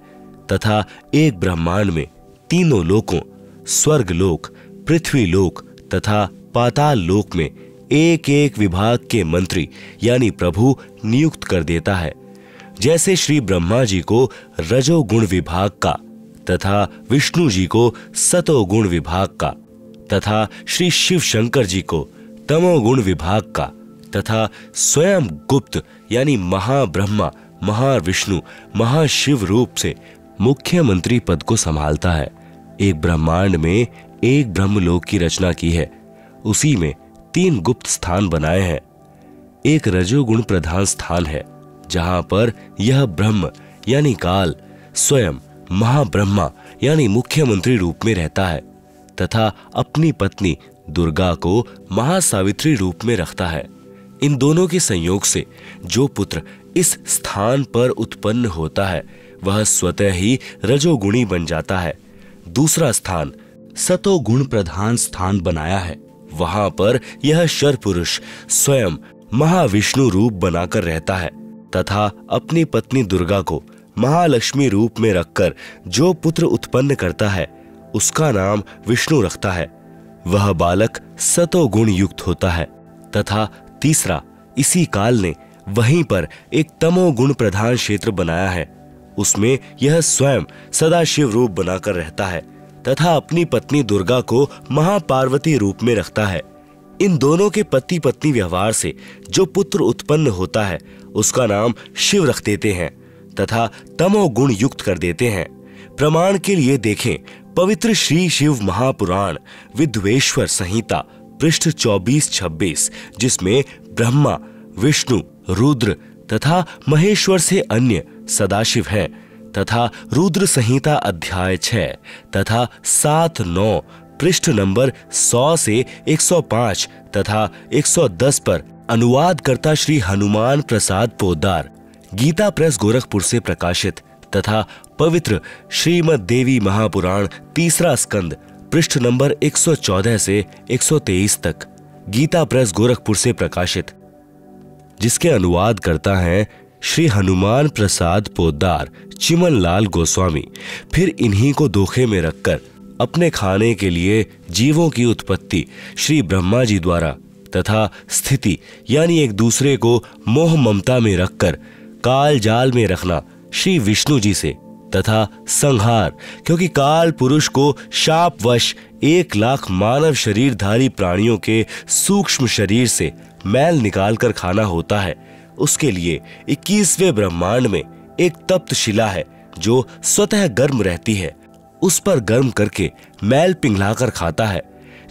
तथा एक ब्रह्मांड में तीनों लोकों स्वर्ग लोक, पृथ्वी लोक तथा पाताल लोक में एक एक विभाग के मंत्री यानी प्रभु नियुक्त कर देता है। जैसे श्री ब्रह्मा जी को रजोगुण विभाग का तथा विष्णु जी को सतोगुण विभाग का तथा श्री शिव शंकर जी को तमोगुण विभाग का तथा स्वयं गुप्त यानी महाब्रह्मा, महाविष्णु, महाशिव रूप से मुख्यमंत्री पद को संभालता है। एक ब्रह्मांड में एक ब्रह्मलोक की रचना की है, उसी में 3 गुप्त स्थान बनाए हैं। एक रजोगुण प्रधान स्थान है जहां पर यह ब्रह्म यानी काल स्वयं महाब्रह्मा यानी मुख्यमंत्री रूप में रहता है तथा अपनी पत्नी दुर्गा को महासावित्री रूप में रखता है। इन दोनों के संयोग से जो पुत्र इस स्थान पर उत्पन्न होता है वह स्वतः ही रजोगुणी बन जाता है। दूसरा स्थान सतोगुण प्रधान स्थान बनाया है, वहां पर यह शर पुरुष स्वयं महाविष्णु रूप बनाकर रहता है तथा अपनी पत्नी दुर्गा को महालक्ष्मी रूप में रखकर जो पुत्र उत्पन्न करता है उसका नाम विष्णु रखता है। वह बालक सतोगुण युक्त होता है। तथा तीसरा, इसी काल ने वहीं पर एक तमोगुण प्रधान क्षेत्र बनाया है, उसमें यह स्वयं सदाशिव रूप बनाकर रहता है तथा अपनी पत्नी दुर्गा को महापार्वती रूप में रखता है। इन दोनों के पति पत्नी व्यवहार से जो पुत्र उत्पन्न होता है उसका नाम शिव रख देते हैं तथा तमोगुण युक्त कर देते हैं। प्रमाण के लिए देखें पवित्र श्री शिव महापुराण विद्वेश्वर संहिता पृष्ठ 24-26, जिसमें ब्रह्मा, विष्णु, रुद्र तथा महेश्वर से अन्य सदाशिव हैं तथा रुद्र संहिता अध्याय 6 तथा 7-9 पृष्ठ नंबर 100 से 105 तथा 110 पर अनुवाद करता श्री हनुमान प्रसाद पोद्दार, गीता प्रेस गोरखपुर से प्रकाशित तथा पवित्र श्रीमद देवी महापुराण तीसरा स्कंद पृष्ठ नंबर 114 से 123 तक, गीता प्रेस गोरखपुर से प्रकाशित, जिसके अनुवाद करता है श्री हनुमान प्रसाद पोद्दार, चिमन लाल गोस्वामी। फिर इन्हीं को धोखे में रखकर अपने खाने के लिए जीवों की उत्पत्ति श्री ब्रह्मा जी द्वारा तथा स्थिति यानी एक दूसरे को मोह ममता में रखकर काल जाल में रखना श्री विष्णु जी से तथा संहार, क्योंकि काल पुरुष को शापवश 1 लाख मानव शरीरधारी प्राणियों के सूक्ष्म शरीर से मैल निकालकर खाना होता है, उसके लिए 21वें ब्रह्मांड में एक तप्त शिला है जो स्वतः गर्म रहती है, उस पर गर्म करके मैल पिघलाकर खाता है।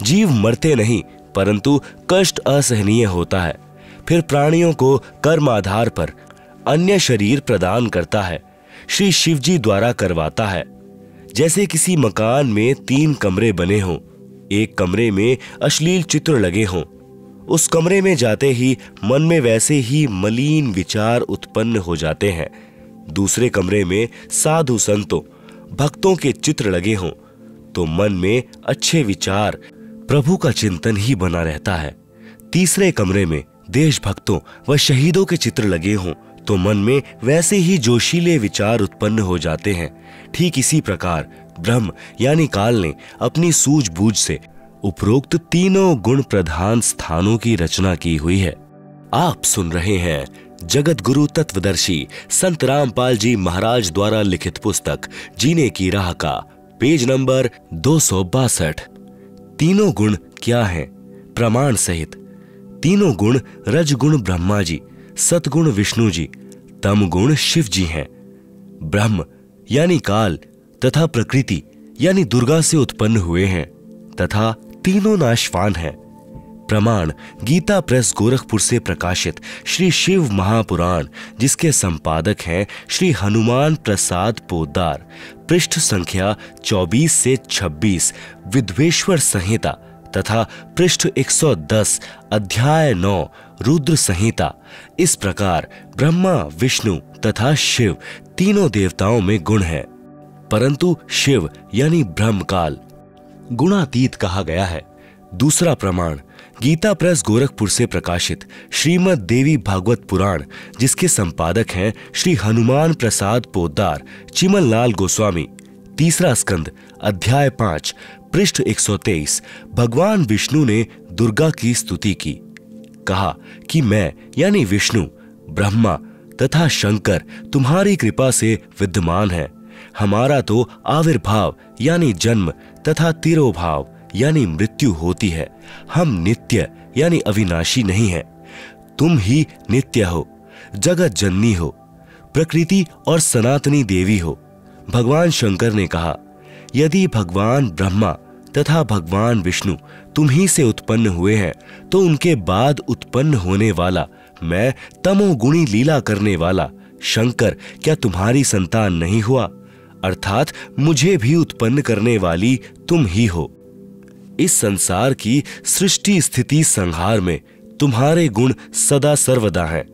जीव मरते नहीं परंतु कष्ट असहनीय होता है। फिर प्राणियों को कर्म आधार पर अन्य शरीर प्रदान करता है, श्री शिवजी द्वारा करवाता है। जैसे किसी मकान में 3 कमरे बने हों, एक कमरे में अश्लील चित्र लगे हों, उस कमरे में जाते ही मन में वैसे ही मलिन विचार उत्पन्न हो जाते हैं। दूसरे कमरे में साधु संतों भक्तों के चित्र लगे हों तो मन में अच्छे विचार प्रभु का चिंतन ही बना रहता है। तीसरे कमरे में देशभक्तों व शहीदों के चित्र लगे हों तो मन में वैसे ही जोशीले विचार उत्पन्न हो जाते हैं। ठीक इसी प्रकार ब्रह्म यानी काल ने अपनी सूझबूझ से उपरोक्त तीनों गुण प्रधान स्थानों की रचना की हुई है। आप सुन रहे हैं जगत गुरु तत्वदर्शी संत रामपाल जी महाराज द्वारा लिखित पुस्तक जीने की राह का पेज नंबर 262। तीनों गुण क्या हैं? प्रमाण सहित। तीनों गुण रजगुण ब्रह्मा जी, सतगुण विष्णु जी, तम गुण शिव जी हैं। ब्रह्म यानी काल तथा प्रकृति यानी दुर्गा से उत्पन्न हुए हैं तथा तीनों नाशवान हैं। प्रमाण गीता प्रेस गोरखपुर से प्रकाशित श्री शिव महापुराण, जिसके संपादक हैं श्री हनुमान प्रसाद पोद्दार, पृष्ठ संख्या 24 से 26 विद्वेश्वर संहिता तथा पृष्ठ 110 अध्याय 9 रुद्र संहिता। इस प्रकार ब्रह्मा, विष्णु तथा शिव तीनों देवताओं में गुण है, परंतु शिव यानी ब्रह्मकाल गुणातीत कहा गया है। दूसरा प्रमाण गीता प्रेस गोरखपुर से प्रकाशित श्रीमद देवी भागवत पुराण, जिसके संपादक हैं श्री हनुमान प्रसाद पोद्दार, चिमन लाल गोस्वामी, तीसरा स्कंद अध्याय 5 पृष्ठ 123। भगवान विष्णु ने दुर्गा की स्तुति की, कहा कि मैं यानी विष्णु, ब्रह्मा तथा शंकर तुम्हारी कृपा से विद्यमान है। हमारा तो आविर्भाव यानी जन्म तथा तिरोभाव यानी मृत्यु होती है। हम नित्य यानी अविनाशी नहीं है। तुम ही नित्य हो, जगत जननी हो, प्रकृति और सनातनी देवी हो। भगवान शंकर ने कहा, यदि भगवान ब्रह्मा तथा भगवान विष्णु तुम ही से उत्पन्न हुए हैं तो उनके बाद उत्पन्न होने वाला मैं तमोगुणी लीला करने वाला शंकर क्या तुम्हारी संतान नहीं हुआ? अर्थात मुझे भी उत्पन्न करने वाली तुम ही हो। इस संसार की सृष्टि स्थिति संहार में तुम्हारे गुण सदा सर्वदा हैं।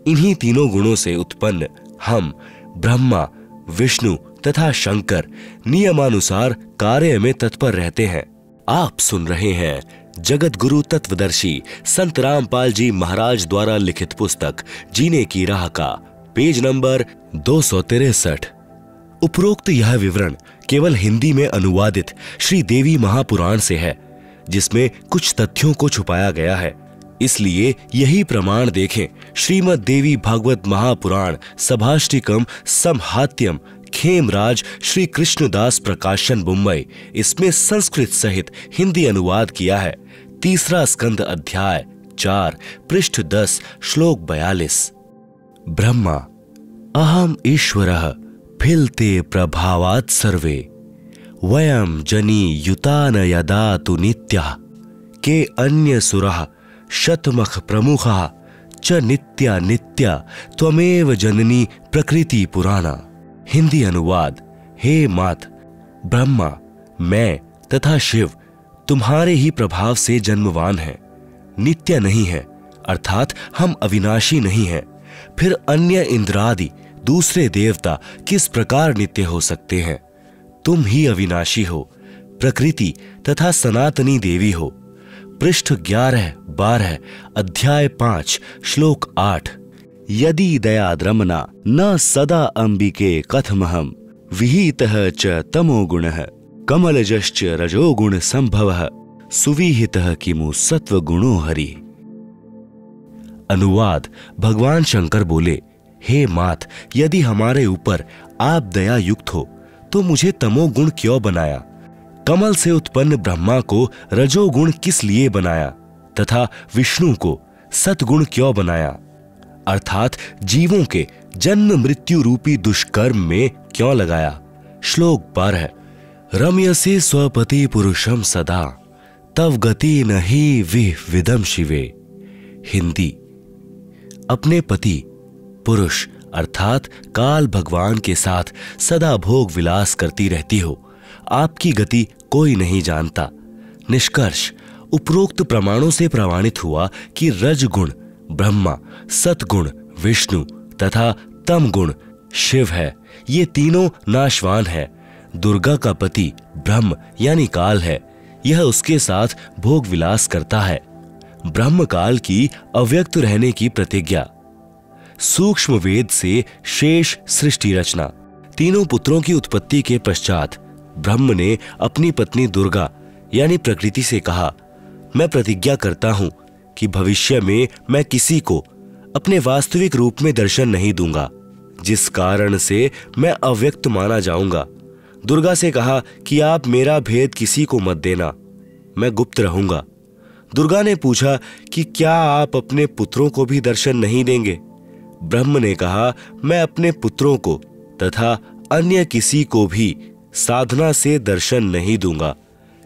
इन्हीं तीनों गुणों से उत्पन्न हम ब्रह्मा, विष्णु तथा शंकर नियमानुसार कार्य में तत्पर रहते हैं। आप सुन रहे हैं जगत गुरु तत्वदर्शी संत रामपाल जी महाराज द्वारा लिखित पुस्तक जीने की राह का पेज नंबर 263। उपरोक्त यह विवरण केवल हिंदी में अनुवादित श्री देवी महापुराण से है, जिसमें कुछ तथ्यों को छुपाया गया है। इसलिए यही प्रमाण देखें श्रीमद् देवी भागवत महापुराण सभाष्टिकम समहात्यम खेमराज श्री कृष्णदास प्रकाशन मुंबई, इसमें संस्कृत सहित हिंदी अनुवाद किया है। 3 स्कंद अध्याय 4 पृष्ठ 10 श्लोक 42। ब्रह्मा अहम ईश्वरः फिलते प्रभावात् सर्वे वयम जनी युतान यदा तु नित्यः के अन्य सुरः शतमख प्रमुखः च नित्या नित्या त्वमेव जननी प्रकृति पुराणा। हिंदी अनुवाद। हे मात, ब्रह्मा, मैं तथा शिव तुम्हारे ही प्रभाव से जन्मवान हैं, नित्य नहीं है, अर्थात हम अविनाशी नहीं हैं। फिर अन्य इंद्रादि दूसरे देवता किस प्रकार नित्य हो सकते हैं? तुम ही अविनाशी हो, प्रकृति तथा सनातनी देवी हो। पृष्ठ 11-12 अध्याय 5 श्लोक 8। यदि दयाद्रमना न सदा अंबिके कथमहम विहितः च तमोगुणः कमलजश्च रजोगुण संभवः सुविहितः किमु सत्वगुणो हरि। अनुवाद। भगवान शंकर बोले, हे मात, यदि हमारे ऊपर आप दया युक्त हो तो मुझे तमोगुण क्यों बनाया? कमल से उत्पन्न ब्रह्मा को रजोगुण किस लिए बनाया तथा विष्णु को सतगुण क्यों बनाया? अर्थात जीवों के जन्म मृत्यु रूपी दुष्कर्म में क्यों लगाया? श्लोक 12। रम्यसे स्वपति पुरुषम सदा तव गति नहि विदम शिवे। हिंदी। अपने पति पुरुष अर्थात काल भगवान के साथ सदा भोग विलास करती रहती हो, आपकी गति कोई नहीं जानता। निष्कर्ष उपरोक्त प्रमाणों से प्रमाणित हुआ कि रजगुण ब्रह्मा, सतगुण विष्णु तथा तमगुण शिव है। ये तीनों नाशवान है। दुर्गा का पति ब्रह्म यानी काल है, यह उसके साथ भोग विलास करता है। ब्रह्म काल की अव्यक्त रहने की प्रतिज्ञा। सूक्ष्म वेद से शेष सृष्टि रचना। तीनों पुत्रों की उत्पत्ति के पश्चात ब्रह्म ने अपनी पत्नी दुर्गा यानी प्रकृति से कहा, मैं प्रतिज्ञा करता हूं कि भविष्य में मैं किसी को अपने वास्तविक रूप में दर्शन नहीं दूंगा, जिस कारण से मैं अव्यक्त माना जाऊंगा। दुर्गा से कहा कि आप मेरा भेद किसी को मत देना, मैं गुप्त रहूंगा। दुर्गा ने पूछा कि क्या आप अपने पुत्रों को भी दर्शन नहीं देंगे? ब्रह्म ने कहा, मैं अपने पुत्रों को तथा अन्य किसी को भी साधना से दर्शन नहीं दूंगा,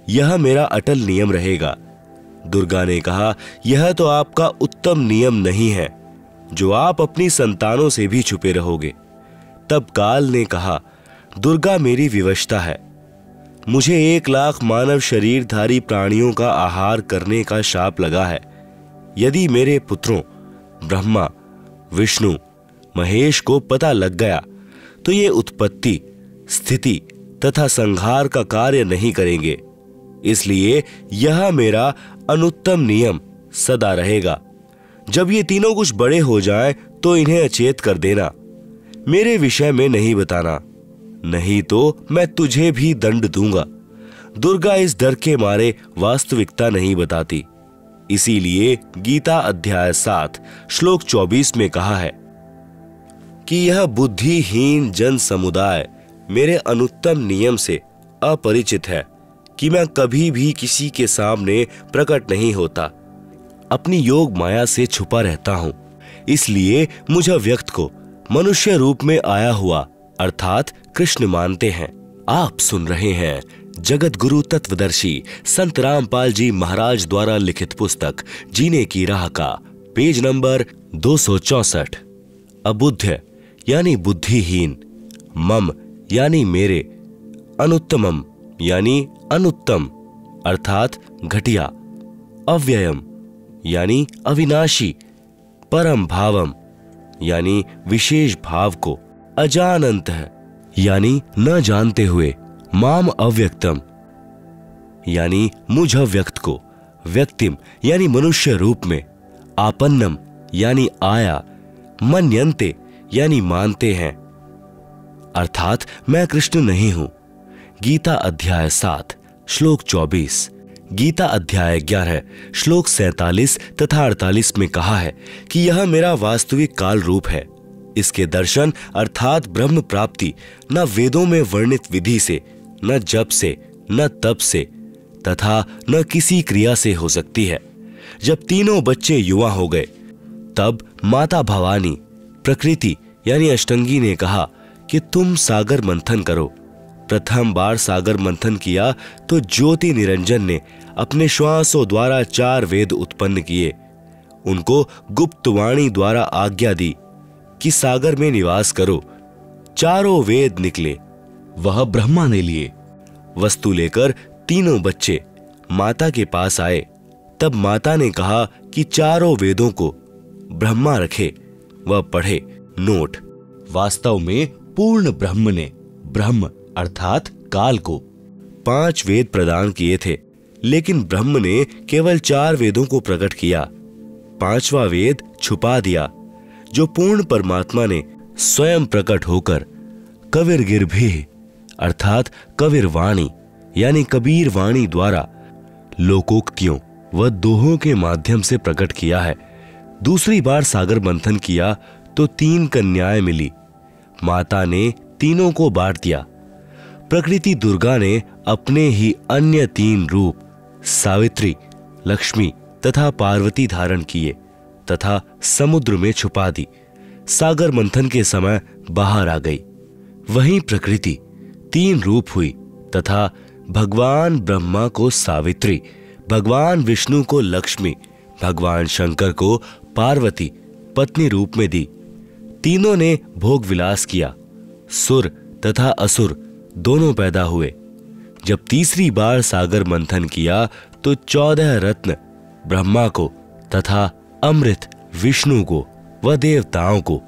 यह मेरा अटल नियम रहेगा। दुर्गा ने कहा, यह तो आपका उत्तम नियम नहीं है, जो आप अपनी संतानों से भी छुपे रहोगे। तब काल ने कहा, दुर्गा मेरी विवशता है, मुझे 1 लाख मानव शरीरधारी प्राणियों का आहार करने का शाप लगा है। यदि मेरे पुत्रों ब्रह्मा, विष्णु, महेश को पता लग गया तो ये उत्पत्ति, स्थिति तथा संहार का कार्य नहीं करेंगे। इसलिए यह मेरा अनुत्तम नियम सदा रहेगा। जब ये तीनों कुछ बड़े हो जाएं तो इन्हें अचेत कर देना, मेरे विषय में नहीं बताना, नहीं तो मैं तुझे भी दंड दूंगा। दुर्गा इस डर के मारे वास्तविकता नहीं बताती। इसीलिए गीता अध्याय 7 श्लोक 24 में कहा है कि यह बुद्धिहीन जन समुदाय मेरे अनुत्तम नियम से अपरिचित है कि मैं कभी भी किसी के सामने प्रकट नहीं होता, अपनी योग माया से छुपा रहता हूं। इसलिए मुझे व्यक्त को मनुष्य रूप में आया हुआ अर्थात कृष्ण मानते हैं। आप सुन रहे हैं जगत गुरु तत्वदर्शी संत रामपाल जी महाराज द्वारा लिखित पुस्तक जीने की राह का पेज नंबर 264। अबुद्ध यानी बुद्धिहीन, मम यानी मेरे, अनुत्तमम यानी अनुत्तम अर्थात घटिया, अव्ययम यानी अविनाशी, परम भावम यानी विशेष भाव को, अजानन्तः यानी न जानते हुए, माम अव्यक्तम यानी मुझ अव्यक्त को, व्यक्तिम यानी मनुष्य रूप में, आपन्नम यानी आया, मन्यन्ते यानी मानते हैं, अर्थात मैं कृष्ण नहीं हूं। गीता अध्याय 7 श्लोक 24, गीता अध्याय 11 श्लोक 47 तथा 48 में कहा है कि यह मेरा वास्तविक काल रूप है। इसके दर्शन अर्थात ब्रह्म प्राप्ति न वेदों में वर्णित विधि से, न जप से, न तप से तथा न किसी क्रिया से हो सकती है। जब तीनों बच्चे युवा हो गए तब माता भवानी प्रकृति यानी अष्टंगी ने कहा कि तुम सागर मंथन करो। प्रथम बार सागर मंथन किया तो ज्योति निरंजन ने अपने श्वासों द्वारा 4 वेद उत्पन्न किए। उनको गुप्त वाणी द्वारा आज्ञा दी कि सागर में निवास करो। चारों वेद निकले, वह ब्रह्मा ने लिए। वस्तु लेकर तीनों बच्चे माता के पास आए। तब माता ने कहा कि चारों वेदों को ब्रह्मा रखे, वह पढ़े। नोट: वास्तव में पूर्ण ब्रह्म ने ब्रह्म अर्थात काल को 5 वेद प्रदान किए थे, लेकिन ब्रह्म ने केवल 4 वेदों को प्रकट किया। 5वां वेद छुपा दिया, जो पूर्ण परमात्मा ने स्वयं प्रकट होकर कबीर गिरभी अर्थात कबीर वाणी यानी कबीर वाणी द्वारा लोकोक्तियों व दोहों के माध्यम से प्रकट किया है। दूसरी बार सागर मंथन किया तो 3 कन्याएं मिली। माता ने तीनों को बांट दिया। प्रकृति दुर्गा ने अपने ही अन्य 3 रूप सावित्री, लक्ष्मी तथा पार्वती धारण किए तथा समुद्र में छुपा दी। सागर मंथन के समय बाहर आ गई। वहीं प्रकृति 3 रूप हुई तथा भगवान ब्रह्मा को सावित्री, भगवान विष्णु को लक्ष्मी, भगवान शंकर को पार्वती पत्नी रूप में दी। तीनों ने भोग विलास किया। सुर तथा असुर दोनों पैदा हुए। जब तीसरी बार सागर मंथन किया तो 14 रत्न ब्रह्मा को तथा अमृत विष्णु को व देवताओं को,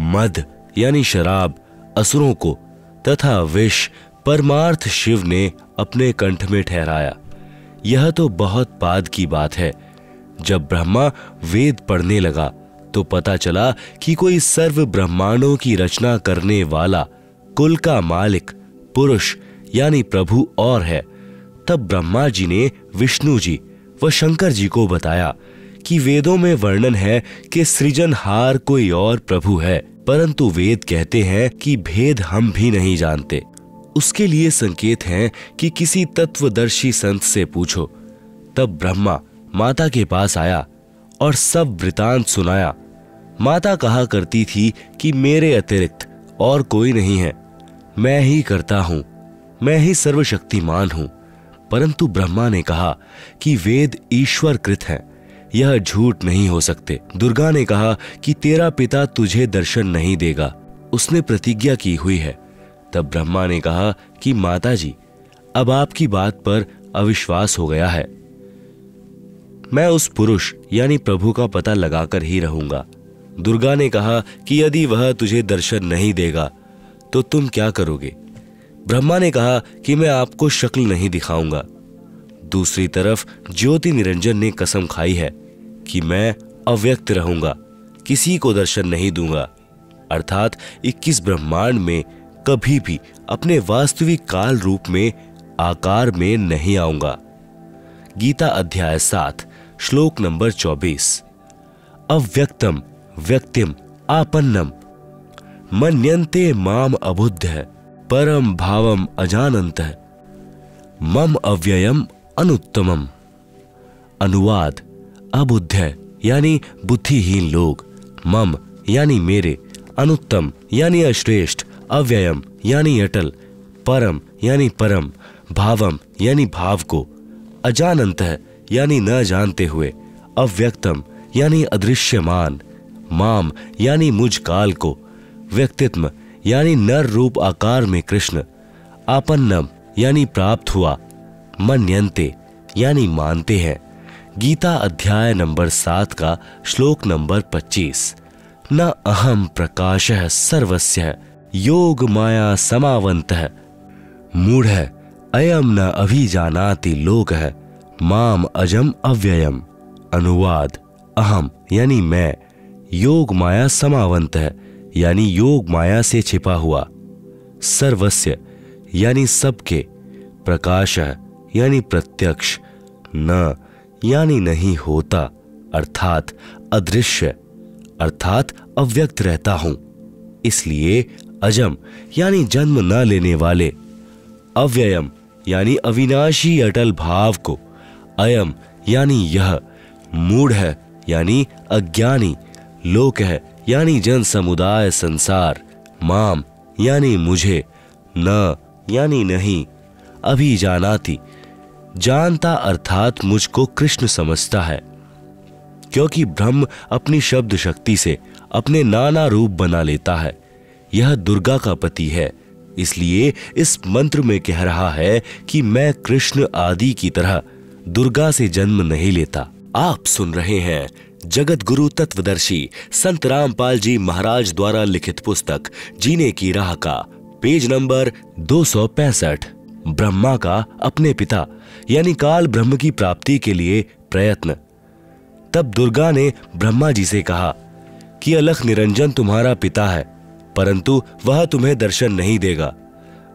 मद यानी शराब असुरों को तथा विष परमार्थ शिव ने अपने कंठ में ठहराया। यह तो बहुत बाद की बात है। जब ब्रह्मा वेद पढ़ने लगा तो पता चला कि कोई सर्व ब्रह्मांडों की रचना करने वाला कुल का मालिक पुरुष यानी प्रभु और है। तब ब्रह्मा जी ने विष्णु जी व शंकर जी को बताया कि वेदों में वर्णन है कि सृजनहार कोई और प्रभु है, परंतु वेद कहते हैं कि भेद हम भी नहीं जानते। उसके लिए संकेत हैं कि किसी तत्वदर्शी संत से पूछो। तब ब्रह्मा माता के पास आया और सब वृतांत सुनाया। माता कहा करती थी कि मेरे अतिरिक्त और कोई नहीं है, मैं ही करता हूं, मैं ही सर्वशक्तिमान हूं। परंतु ब्रह्मा ने कहा कि वेद ईश्वर कृत हैं, यह झूठ नहीं हो सकते। दुर्गा ने कहा कि तेरा पिता तुझे दर्शन नहीं देगा, उसने प्रतिज्ञा की हुई है। तब ब्रह्मा ने कहा कि माता जी, अब आपकी बात पर अविश्वास हो गया है। मैं उस पुरुष यानी प्रभु का पता लगाकर ही रहूंगा। दुर्गा ने कहा कि यदि वह तुझे दर्शन नहीं देगा तो तुम क्या करोगे? ब्रह्मा ने कहा कि मैं आपको शक्ल नहीं दिखाऊंगा। दूसरी तरफ ज्योति निरंजन ने कसम खाई है कि मैं अव्यक्त रहूंगा, किसी को दर्शन नहीं दूंगा, अर्थात 21 ब्रह्मांड में कभी भी अपने वास्तविक काल रूप में आकार में नहीं आऊंगा। गीता अध्याय 7 श्लोक नंबर 24। अव्यक्तम व्यक्तिम आपन्नम मन्यन्ते माम अबुद्धः परम भावम अजानन्तः मम अव्ययम अनुत्तमम। अनुवाद: अबुद्ध यानी बुद्धिहीन लोग, मम यानी मेरे, अनुत्तम यानी अश्रेष्ठ, अव्ययम यानी अटल, परम यानी परम, भावम यानी भाव को, अजानन्तः यानी न जानते हुए, अव्यक्तम यानी अदृश्यमान, माम यानी मुझ काल को, व्यक्तित्व यानी नर रूप आकार में कृष्ण, आपन्नम यानी प्राप्त हुआ, मन्यन्ते यानी मानते हैं। गीता अध्याय नंबर 7 का श्लोक नंबर 25। न अहम प्रकाशः सर्वस्य योग माया समावन्तः मूढ़ः अयम न अभिजानाति लोकः माम अजम अव्ययम। अनुवाद: अहम यानी मैं, योग माया समावंत है यानी योग माया से छिपा हुआ, सर्वस्य यानी सबके, प्रकाश यानी प्रत्यक्ष, न यानी नहीं होता अर्थात अदृश्य अर्थात अव्यक्त रहता हूं, इसलिए अजम यानी जन्म न लेने वाले, अव्ययम यानी अविनाशी अटल भाव को, अयम यानी यह, मूढ़ है यानी अज्ञानी, लोक है यानी जन समुदाय संसार, माम यानी मुझे, न यानी नहीं, अभी जानाति जानता अर्थात मुझको कृष्ण समझता है, क्योंकि ब्रह्म अपनी शब्द शक्ति से अपने नाना रूप बना लेता है। यह दुर्गा का पति है, इसलिए इस मंत्र में कह रहा है कि मैं कृष्ण आदि की तरह दुर्गा से जन्म नहीं लेता। आप सुन रहे हैं जगत गुरु तत्वदर्शी संत रामपाल जी महाराज द्वारा लिखित पुस्तक जीने की राह का पेज नंबर 265, ब्रह्मा का अपने पिता यानी काल ब्रह्म की प्राप्ति के लिए प्रयत्न। तब दुर्गा ने ब्रह्मा जी से कहा कि अलख निरंजन तुम्हारा पिता है, परंतु वह तुम्हें दर्शन नहीं देगा।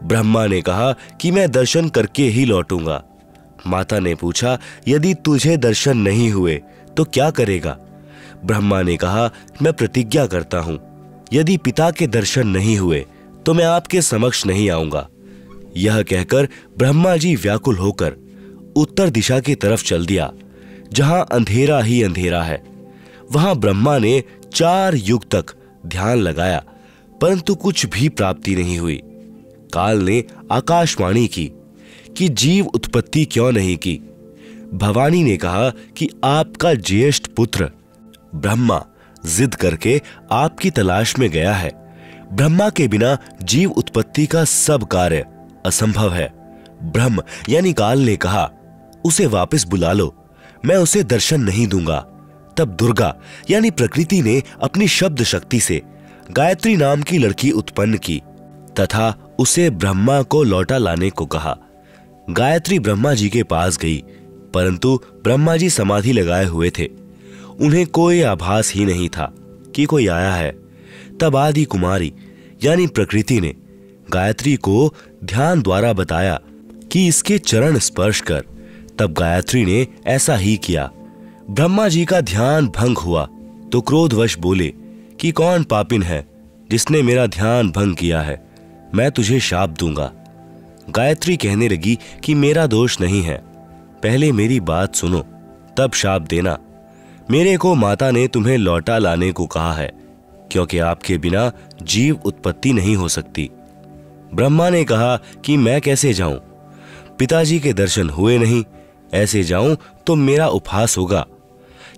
ब्रह्मा ने कहा कि मैं दर्शन करके ही लौटूंगा। माता ने पूछा, यदि तुझे दर्शन नहीं हुए तो क्या करेगा? ब्रह्मा ने कहा, मैं प्रतिज्ञा करता हूं, यदि पिता के दर्शन नहीं हुए तो मैं आपके समक्ष नहीं आऊंगा। यह कहकर ब्रह्मा जी व्याकुल होकर उत्तर दिशा की तरफ चल दिया, जहां अंधेरा ही अंधेरा है। वहां ब्रह्मा ने 4 युग तक ध्यान लगाया, परंतु कुछ भी प्राप्ति नहीं हुई। काल ने आकाशवाणी की कि जीव उत्पत्ति क्यों नहीं की। भवानी ने कहा कि आपका ज्येष्ठ पुत्र ब्रह्मा जिद करके आपकी तलाश में गया है। ब्रह्मा के बिना जीव उत्पत्ति का सब कार्य असंभव है। ब्रह्म यानी काल ने कहा, उसे वापस बुला लो, मैं उसे दर्शन नहीं दूंगा। तब दुर्गा यानी प्रकृति ने अपनी शब्द शक्ति से गायत्री नाम की लड़की उत्पन्न की तथा उसे ब्रह्मा को लौटा लाने को कहा। गायत्री ब्रह्मा जी के पास गई, परंतु ब्रह्मा जी समाधि लगाए हुए थे। उन्हें कोई आभास ही नहीं था कि कोई आया है। तब आदि कुमारी यानी प्रकृति ने गायत्री को ध्यान द्वारा बताया कि इसके चरण स्पर्श कर। तब गायत्री ने ऐसा ही किया। ब्रह्मा जी का ध्यान भंग हुआ तो क्रोधवश बोले कि कौन पापिन है जिसने मेरा ध्यान भंग किया है, मैं तुझे शाप दूंगा। गायत्री कहने लगी कि मेरा दोष नहीं है, पहले मेरी बात सुनो तब शाप देना। मेरे को माता ने तुम्हें लौटा लाने को कहा है, क्योंकि आपके बिना जीव उत्पत्ति नहीं हो सकती। ब्रह्मा ने कहा कि मैं कैसे जाऊं, पिताजी के दर्शन हुए नहीं, ऐसे जाऊं तो मेरा उपहास होगा।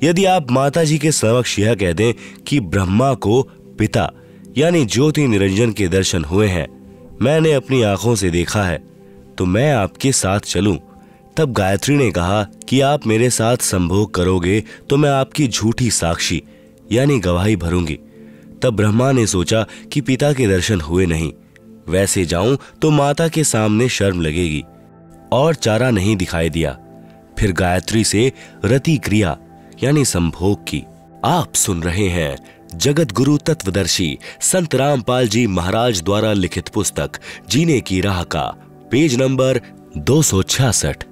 यदि आप माताजी के समक्ष यह कह दें कि ब्रह्मा को पिता यानी ज्योति निरंजन के दर्शन हुए हैं, मैंने अपनी आंखों से देखा है, तो मैं आपके साथ चलूं। तब गायत्री ने कहा कि आप मेरे साथ संभोग करोगे तो मैं आपकी झूठी साक्षी यानी गवाही भरूंगी। तब ब्रह्मा ने सोचा कि पिता के दर्शन हुए नहीं, वैसे जाऊं तो माता के सामने शर्म लगेगी, और चारा नहीं दिखाई दिया। फिर गायत्री से रति क्रिया यानी संभोग की। आप सुन रहे हैं जगत गुरु तत्वदर्शी संत रामपाल जी महाराज द्वारा लिखित पुस्तक जीने की राह का पेज नंबर 266।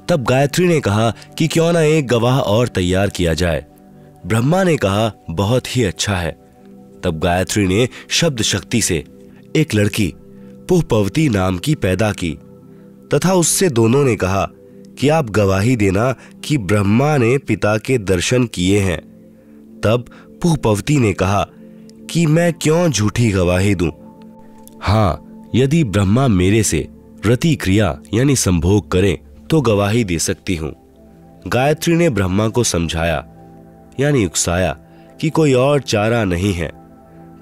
तब गायत्री ने कहा कि क्यों ना एक गवाह और तैयार किया जाए। ब्रह्मा ने कहा बहुत ही अच्छा है। तब गायत्री ने शब्द शक्ति से एक लड़की पुष्पवती नाम की पैदा की तथा उससे दोनों ने कहा कि आप गवाही देना कि ब्रह्मा ने पिता के दर्शन किए हैं। तब पुष्पवती ने कहा कि मैं क्यों झूठी गवाही दूं। हाँ, यदि ब्रह्मा मेरे से रति क्रिया यानी संभोग करें तो गवाही दे सकती हूं। गायत्री ने ब्रह्मा को समझाया यानी उकसाया कि कोई और चारा नहीं है।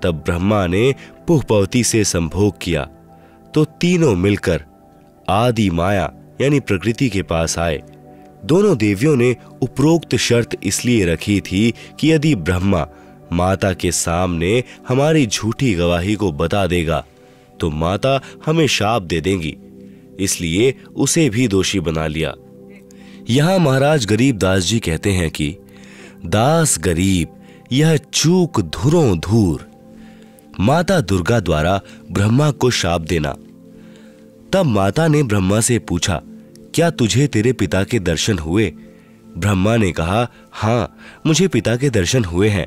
तब ब्रह्मा ने पुष्पवती से संभोग किया तो तीनों मिलकर आदि माया यानी प्रकृति के पास आए। दोनों देवियों ने उपरोक्त शर्त इसलिए रखी थी कि यदि ब्रह्मा माता के सामने हमारी झूठी गवाही को बता देगा तो माता हमें शाप दे देंगी, इसलिए उसे भी दोषी बना लिया। यहां महाराज गरीबदास जी कहते हैं कि दास गरीब यह चूक धुरों धूर, माता दुर्गा द्वारा ब्रह्मा को शाप देना। तब माता ने ब्रह्मा से पूछा, क्या तुझे तेरे पिता के दर्शन हुए? ब्रह्मा ने कहा, हाँ मुझे पिता के दर्शन हुए हैं।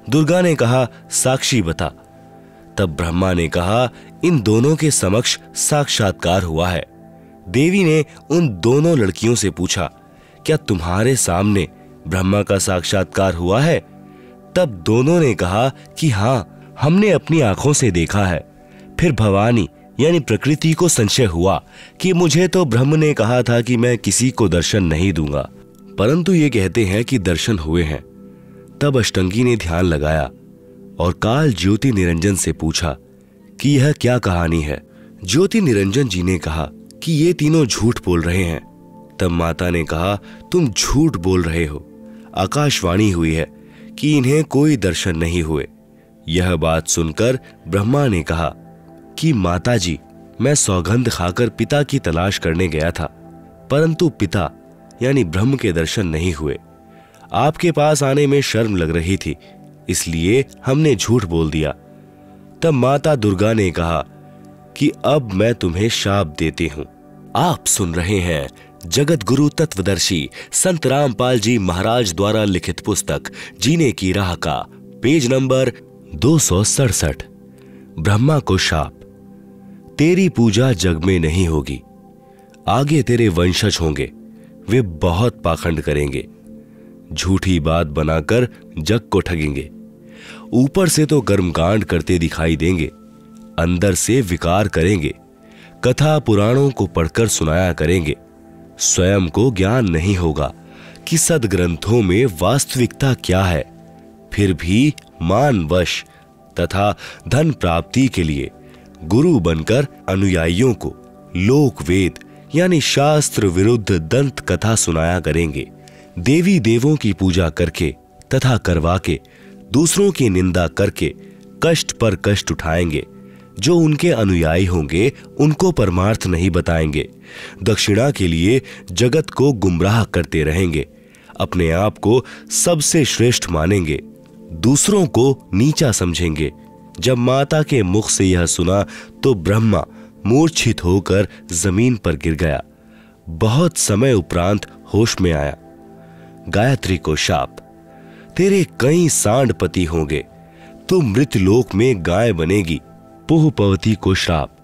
दुर्गा ने कहा, साक्षी बता। तब ब्रह्मा ने कहा, इन दोनों के समक्ष साक्षात्कार हुआ है। देवी ने उन दोनों लड़कियों से पूछा, क्या तुम्हारे सामने ब्रह्मा का साक्षात्कार हुआ है? तब दोनों ने कहा कि हाँ, हमने अपनी आंखों से देखा है। फिर भवानी यानी प्रकृति को संशय हुआ कि मुझे तो ब्रह्म ने कहा था कि मैं किसी को दर्शन नहीं दूंगा, परंतु ये कहते हैं कि दर्शन हुए हैं। तब अष्टंगी ने ध्यान लगाया और काल ज्योति निरंजन से पूछा कि यह क्या कहानी है। ज्योति निरंजन जी ने कहा कि ये तीनों झूठ बोल रहे हैं। तब माता ने कहा, तुम झूठ बोल रहे हो, आकाशवाणी हुई है कि इन्हें कोई दर्शन नहीं हुए। यह बात सुनकर ब्रह्मा ने कहा कि माता जी, मैं सौगंध खाकर पिता की तलाश करने गया था, परंतु पिता यानी ब्रह्म के दर्शन नहीं हुए। आपके पास आने में शर्म लग रही थी, इसलिए हमने झूठ बोल दिया। तब माता दुर्गा ने कहा कि अब मैं तुम्हें शाप देती हूं। आप सुन रहे हैं जगत गुरु तत्वदर्शी संत रामपाल जी महाराज द्वारा लिखित पुस्तक जीने की राह का पेज नंबर 267, ब्रह्मा को शाप। तेरी पूजा जग में नहीं होगी, आगे तेरे वंशज होंगे, वे बहुत पाखंड करेंगे, झूठी बात बनाकर जग को ठगेंगे। ऊपर से तो कर्मकांड करते दिखाई देंगे, अंदर से विकार करेंगे, कथा पुराणों को पढ़कर सुनाया करेंगे। स्वयं को ज्ञान नहीं होगा कि सदग्रंथों में वास्तविकता क्या है, फिर भी मानवश तथा धन प्राप्ति के लिए गुरु बनकर अनुयायियों को लोक वेद यानी शास्त्र विरुद्ध दंत कथा सुनाया करेंगे। देवी देवों की पूजा करके तथा करवा के दूसरों की निंदा करके कष्ट पर कष्ट उठाएंगे। जो उनके अनुयायी होंगे उनको परमार्थ नहीं बताएंगे, दक्षिणा के लिए जगत को गुमराह करते रहेंगे, अपने आप को सबसे श्रेष्ठ मानेंगे, दूसरों को नीचा समझेंगे। जब माता के मुख से यह सुना तो ब्रह्मा मूर्छित होकर जमीन पर गिर गया। बहुत समय उपरांत होश में आया। गायत्री को शाप, तेरे कई सांड पति होंगे, तू मृतलोक में गाय बनेगी। पुहपवती को श्राप,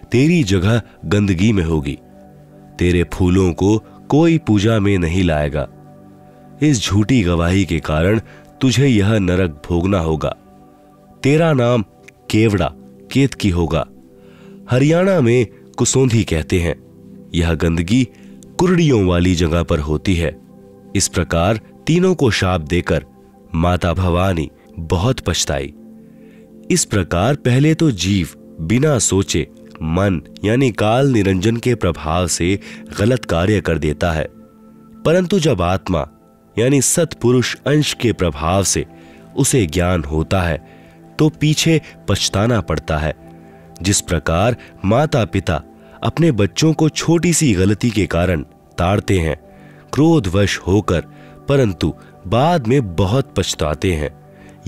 तेरी जगह गंदगी में होगी, तेरे फूलों को कोई पूजा में नहीं लाएगा। इस झूठी गवाही के कारण तुझे यह नरक भोगना होगा। तेरा नाम केवड़ा केतकी होगा। हरियाणा में कुसौंधी कहते हैं। यह गंदगी कुर्डियों वाली जगह पर होती है। इस प्रकार तीनों को शाप देकर माता भवानी बहुत पछताई। इस प्रकार पहले तो जीव बिना सोचे मन यानी काल निरंजन के प्रभाव से गलत कार्य कर देता है, परंतु जब आत्मा यानी सत्पुरुष अंश के प्रभाव से उसे ज्ञान होता है तो पीछे पछताना पड़ता है। जिस प्रकार माता पिता अपने बच्चों को छोटी सी गलती के कारण ताड़ते हैं क्रोधवश होकर, परंतु बाद में बहुत पछताते हैं।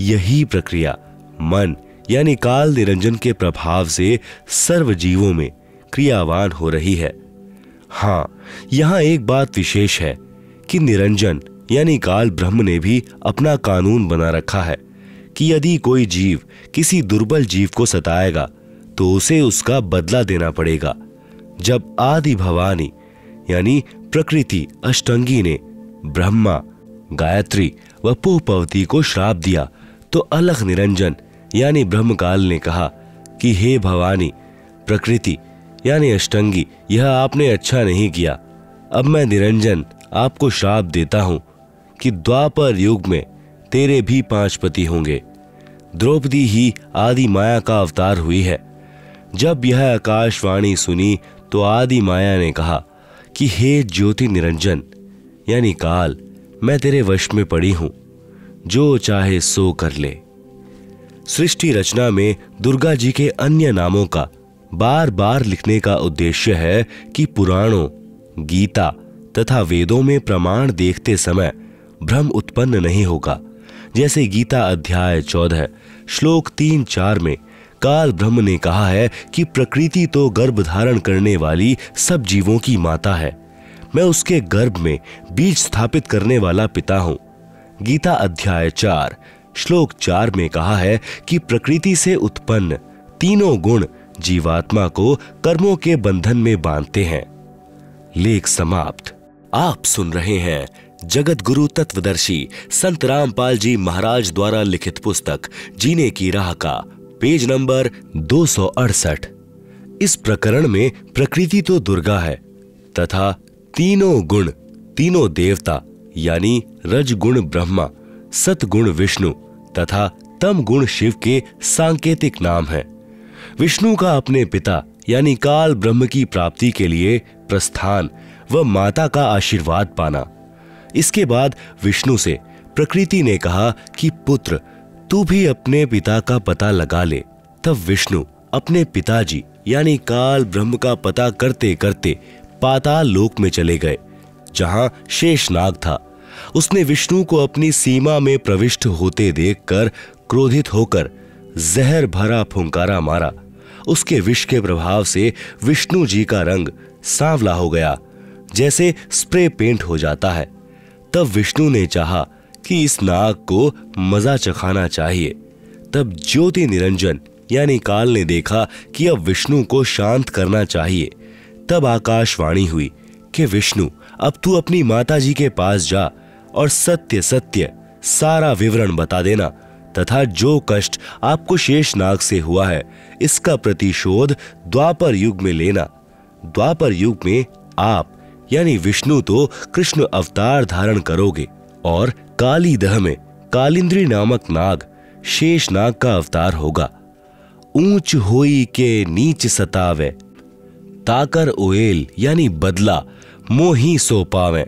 यही प्रक्रिया मन यानी काल निरंजन के प्रभाव से सर्व जीवों में क्रियावान हो रही है। हाँ, यहां एक बात विशेष है कि निरंजन यानी काल ब्रह्म ने भी अपना कानून बना रखा है कि यदि कोई जीव किसी दुर्बल जीव को सताएगा तो उसे उसका बदला देना पड़ेगा। जब आदि भवानी यानी प्रकृति अष्टंगी ने ब्रह्मा, गायत्री व पुहपवती को श्राप दिया तो अलख निरंजन यानी ब्रह्मकाल ने कहा कि हे भवानी, प्रकृति यानी अष्टंगी, यह आपने अच्छा नहीं किया। अब मैं निरंजन आपको श्राप देता हूं कि द्वापर युग में तेरे भी 5 पति होंगे। द्रौपदी ही आदि माया का अवतार हुई है। जब यह आकाशवाणी सुनी तो आदि माया ने कहा कि हे ज्योति निरंजन यानी काल, मैं तेरे वश में पड़ी हूं। जो चाहे सो कर ले। सृष्टि रचना में दुर्गा जी के अन्य नामों का बार बार लिखने का उद्देश्य है कि पुराणों, गीता तथा वेदों में प्रमाण देखते समय भ्रम उत्पन्न नहीं होगा। जैसे गीता अध्याय 14 श्लोक 3-4 में काल ब्रह्म ने कहा है कि प्रकृति तो गर्भ धारण करने वाली सब जीवों की माता है, मैं उसके गर्भ में बीज स्थापित करने वाला पिता हूं। गीता अध्याय 4 श्लोक 4 में कहा है कि प्रकृति से उत्पन्न तीनों गुण जीवात्मा को कर्मों के बंधन में बांधते हैं। लेख समाप्त। आप सुन रहे हैं जगत गुरु तत्वदर्शी संत रामपाल जी महाराज द्वारा लिखित पुस्तक जीने की राह का पेज नंबर 268। इस प्रकरण में प्रकृति तो दुर्गा है तथा तीनों गुण, तीनों देवता यानी रजगुण ब्रह्मा, सतगुण विष्णु तथा तम गुण शिव के सांकेतिक नाम हैं। विष्णु का अपने पिता यानी काल ब्रह्म की प्राप्ति के लिए प्रस्थान व माता का आशीर्वाद पाना। इसके बाद विष्णु से प्रकृति ने कहा कि पुत्र तू भी अपने पिता का पता लगा ले। तब विष्णु अपने पिताजी यानी काल ब्रह्म का पता करते करते पाताल लोक में चले गए, जहां शेषनाग था। उसने विष्णु को अपनी सीमा में प्रविष्ट होते देखकर क्रोधित होकर जहर भरा फुंकारा मारा। उसके विष के प्रभाव से विष्णु जी का रंग सांवला हो गया, जैसे स्प्रे पेंट हो जाता है। तब विष्णु ने चाहा कि इस नाग को मजा चखाना चाहिए। तब ज्योति निरंजन यानी काल ने देखा कि अब विष्णु को शांत करना चाहिए। तब आकाशवाणी हुई कि विष्णु अब तू अपनी माता जी के पास जा और सत्य सत्य सारा विवरण बता देना तथा जो कष्ट आपको शेषनाग से हुआ है इसका प्रतिशोध द्वापर युग में लेना। द्वापर युग में आप यानी विष्णु तो कृष्ण अवतार धारण करोगे और काली दह में कालिंद्री नामक नाग शेषनाग का अवतार होगा। ऊंच होई के नीच सतावे, ताकर ओएल यानी बदला मोही सो पावे।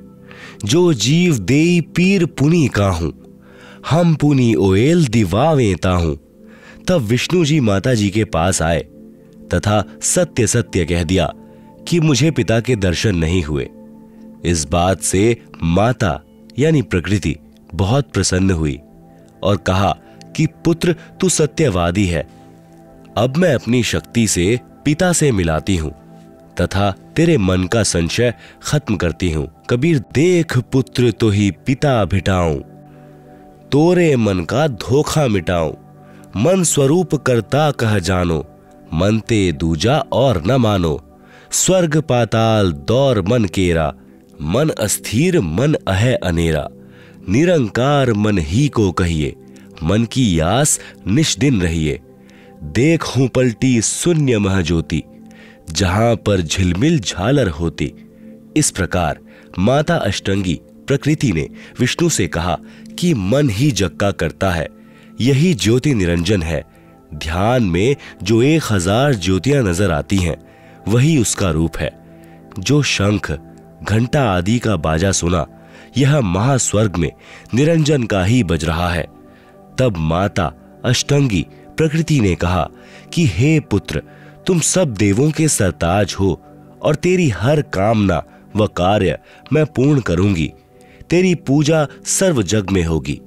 जो जीव देई पीर पुनी काहूं, हम पुनी ओएल दिवावे ताहूं। तब विष्णु जी माता जी के पास आए तथा सत्य सत्य कह दिया कि मुझे पिता के दर्शन नहीं हुए। इस बात से माता यानी प्रकृति बहुत प्रसन्न हुई और कहा कि पुत्र तू सत्यवादी है। अब मैं अपनी शक्ति से पिता से मिलाती हूं तथा तेरे मन का संशय खत्म करती हूं। कबीर देख पुत्र तो ही पिता भिटाऊं, तोरे मन का धोखा मिटाऊं। मन स्वरूप करता कह जानो, मनते दूजा और न मानो। स्वर्ग पाताल दौर मन केरा, मन अस्थिर मन अहै अनेरा। निरंकार मन ही को कहिए, मन की यास निष्दिन रहिए। देखूं पलटी शून्य महज्योति, जहां पर झिलमिल झालर होती। इस प्रकार माता अष्टंगी प्रकृति ने विष्णु से कहा कि मन ही जग करता है, यही ज्योति निरंजन है। ध्यान में जो 1000 ज्योतियां नजर आती हैं वही उसका रूप है। जो शंख घंटा आदि का बाजा सुना यह महास्वर्ग में निरंजन का ही बज रहा है। तब माता अष्टंगी प्रकृति ने कहा कि हे पुत्र तुम सब देवों के सरताज हो और तेरी हर कामना व कार्य मैं पूर्ण करूंगी। तेरी पूजा सर्व जग में होगी।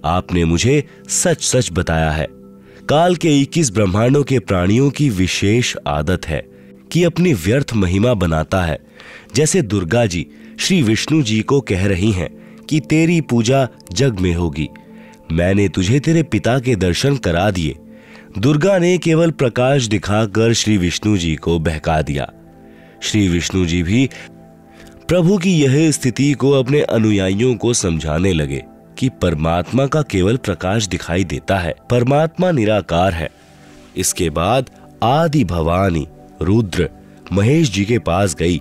आपने मुझे सच सच बताया है। काल के 21 ब्रह्मांडों के प्राणियों की विशेष आदत है कि अपनी व्यर्थ महिमा बनाता है। जैसे दुर्गा जी श्री विष्णु जी को कह रही हैं कि तेरी पूजा जग में होगी। मैंने तुझे तेरे पिता के दर्शन करा दिए। दुर्गा ने केवल प्रकाश दिखाकर श्री विष्णु जी को बहका दिया। श्री विष्णु जी भी प्रभु की यह स्थिति को अपने अनुयायियों को समझाने लगे कि परमात्मा का केवल प्रकाश दिखाई देता है, परमात्मा निराकार है। इसके बाद आदि भवानी रुद्र महेश जी के पास गई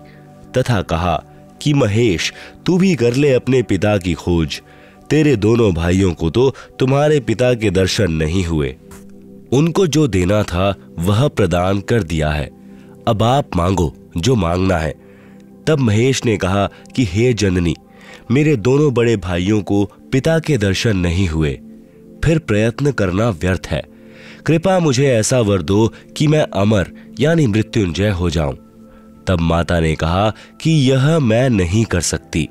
तथा कहा कि महेश तू भी कर ले अपने पिता की खोज। तेरे दोनों भाइयों को तो तुम्हारे पिता के दर्शन नहीं हुए। उनको जो देना था वह प्रदान कर दिया है। अब आप मांगो जो मांगना है। तब महेश ने कहा कि हे जननी, मेरे दोनों बड़े भाइयों को पिता के दर्शन नहीं हुए, फिर प्रयत्न करना व्यर्थ है। कृपा मुझे ऐसा वर दो कि मैं अमर यानी मृत्युंजय हो जाऊं। तब माता ने कहा कि यह मैं नहीं कर सकती।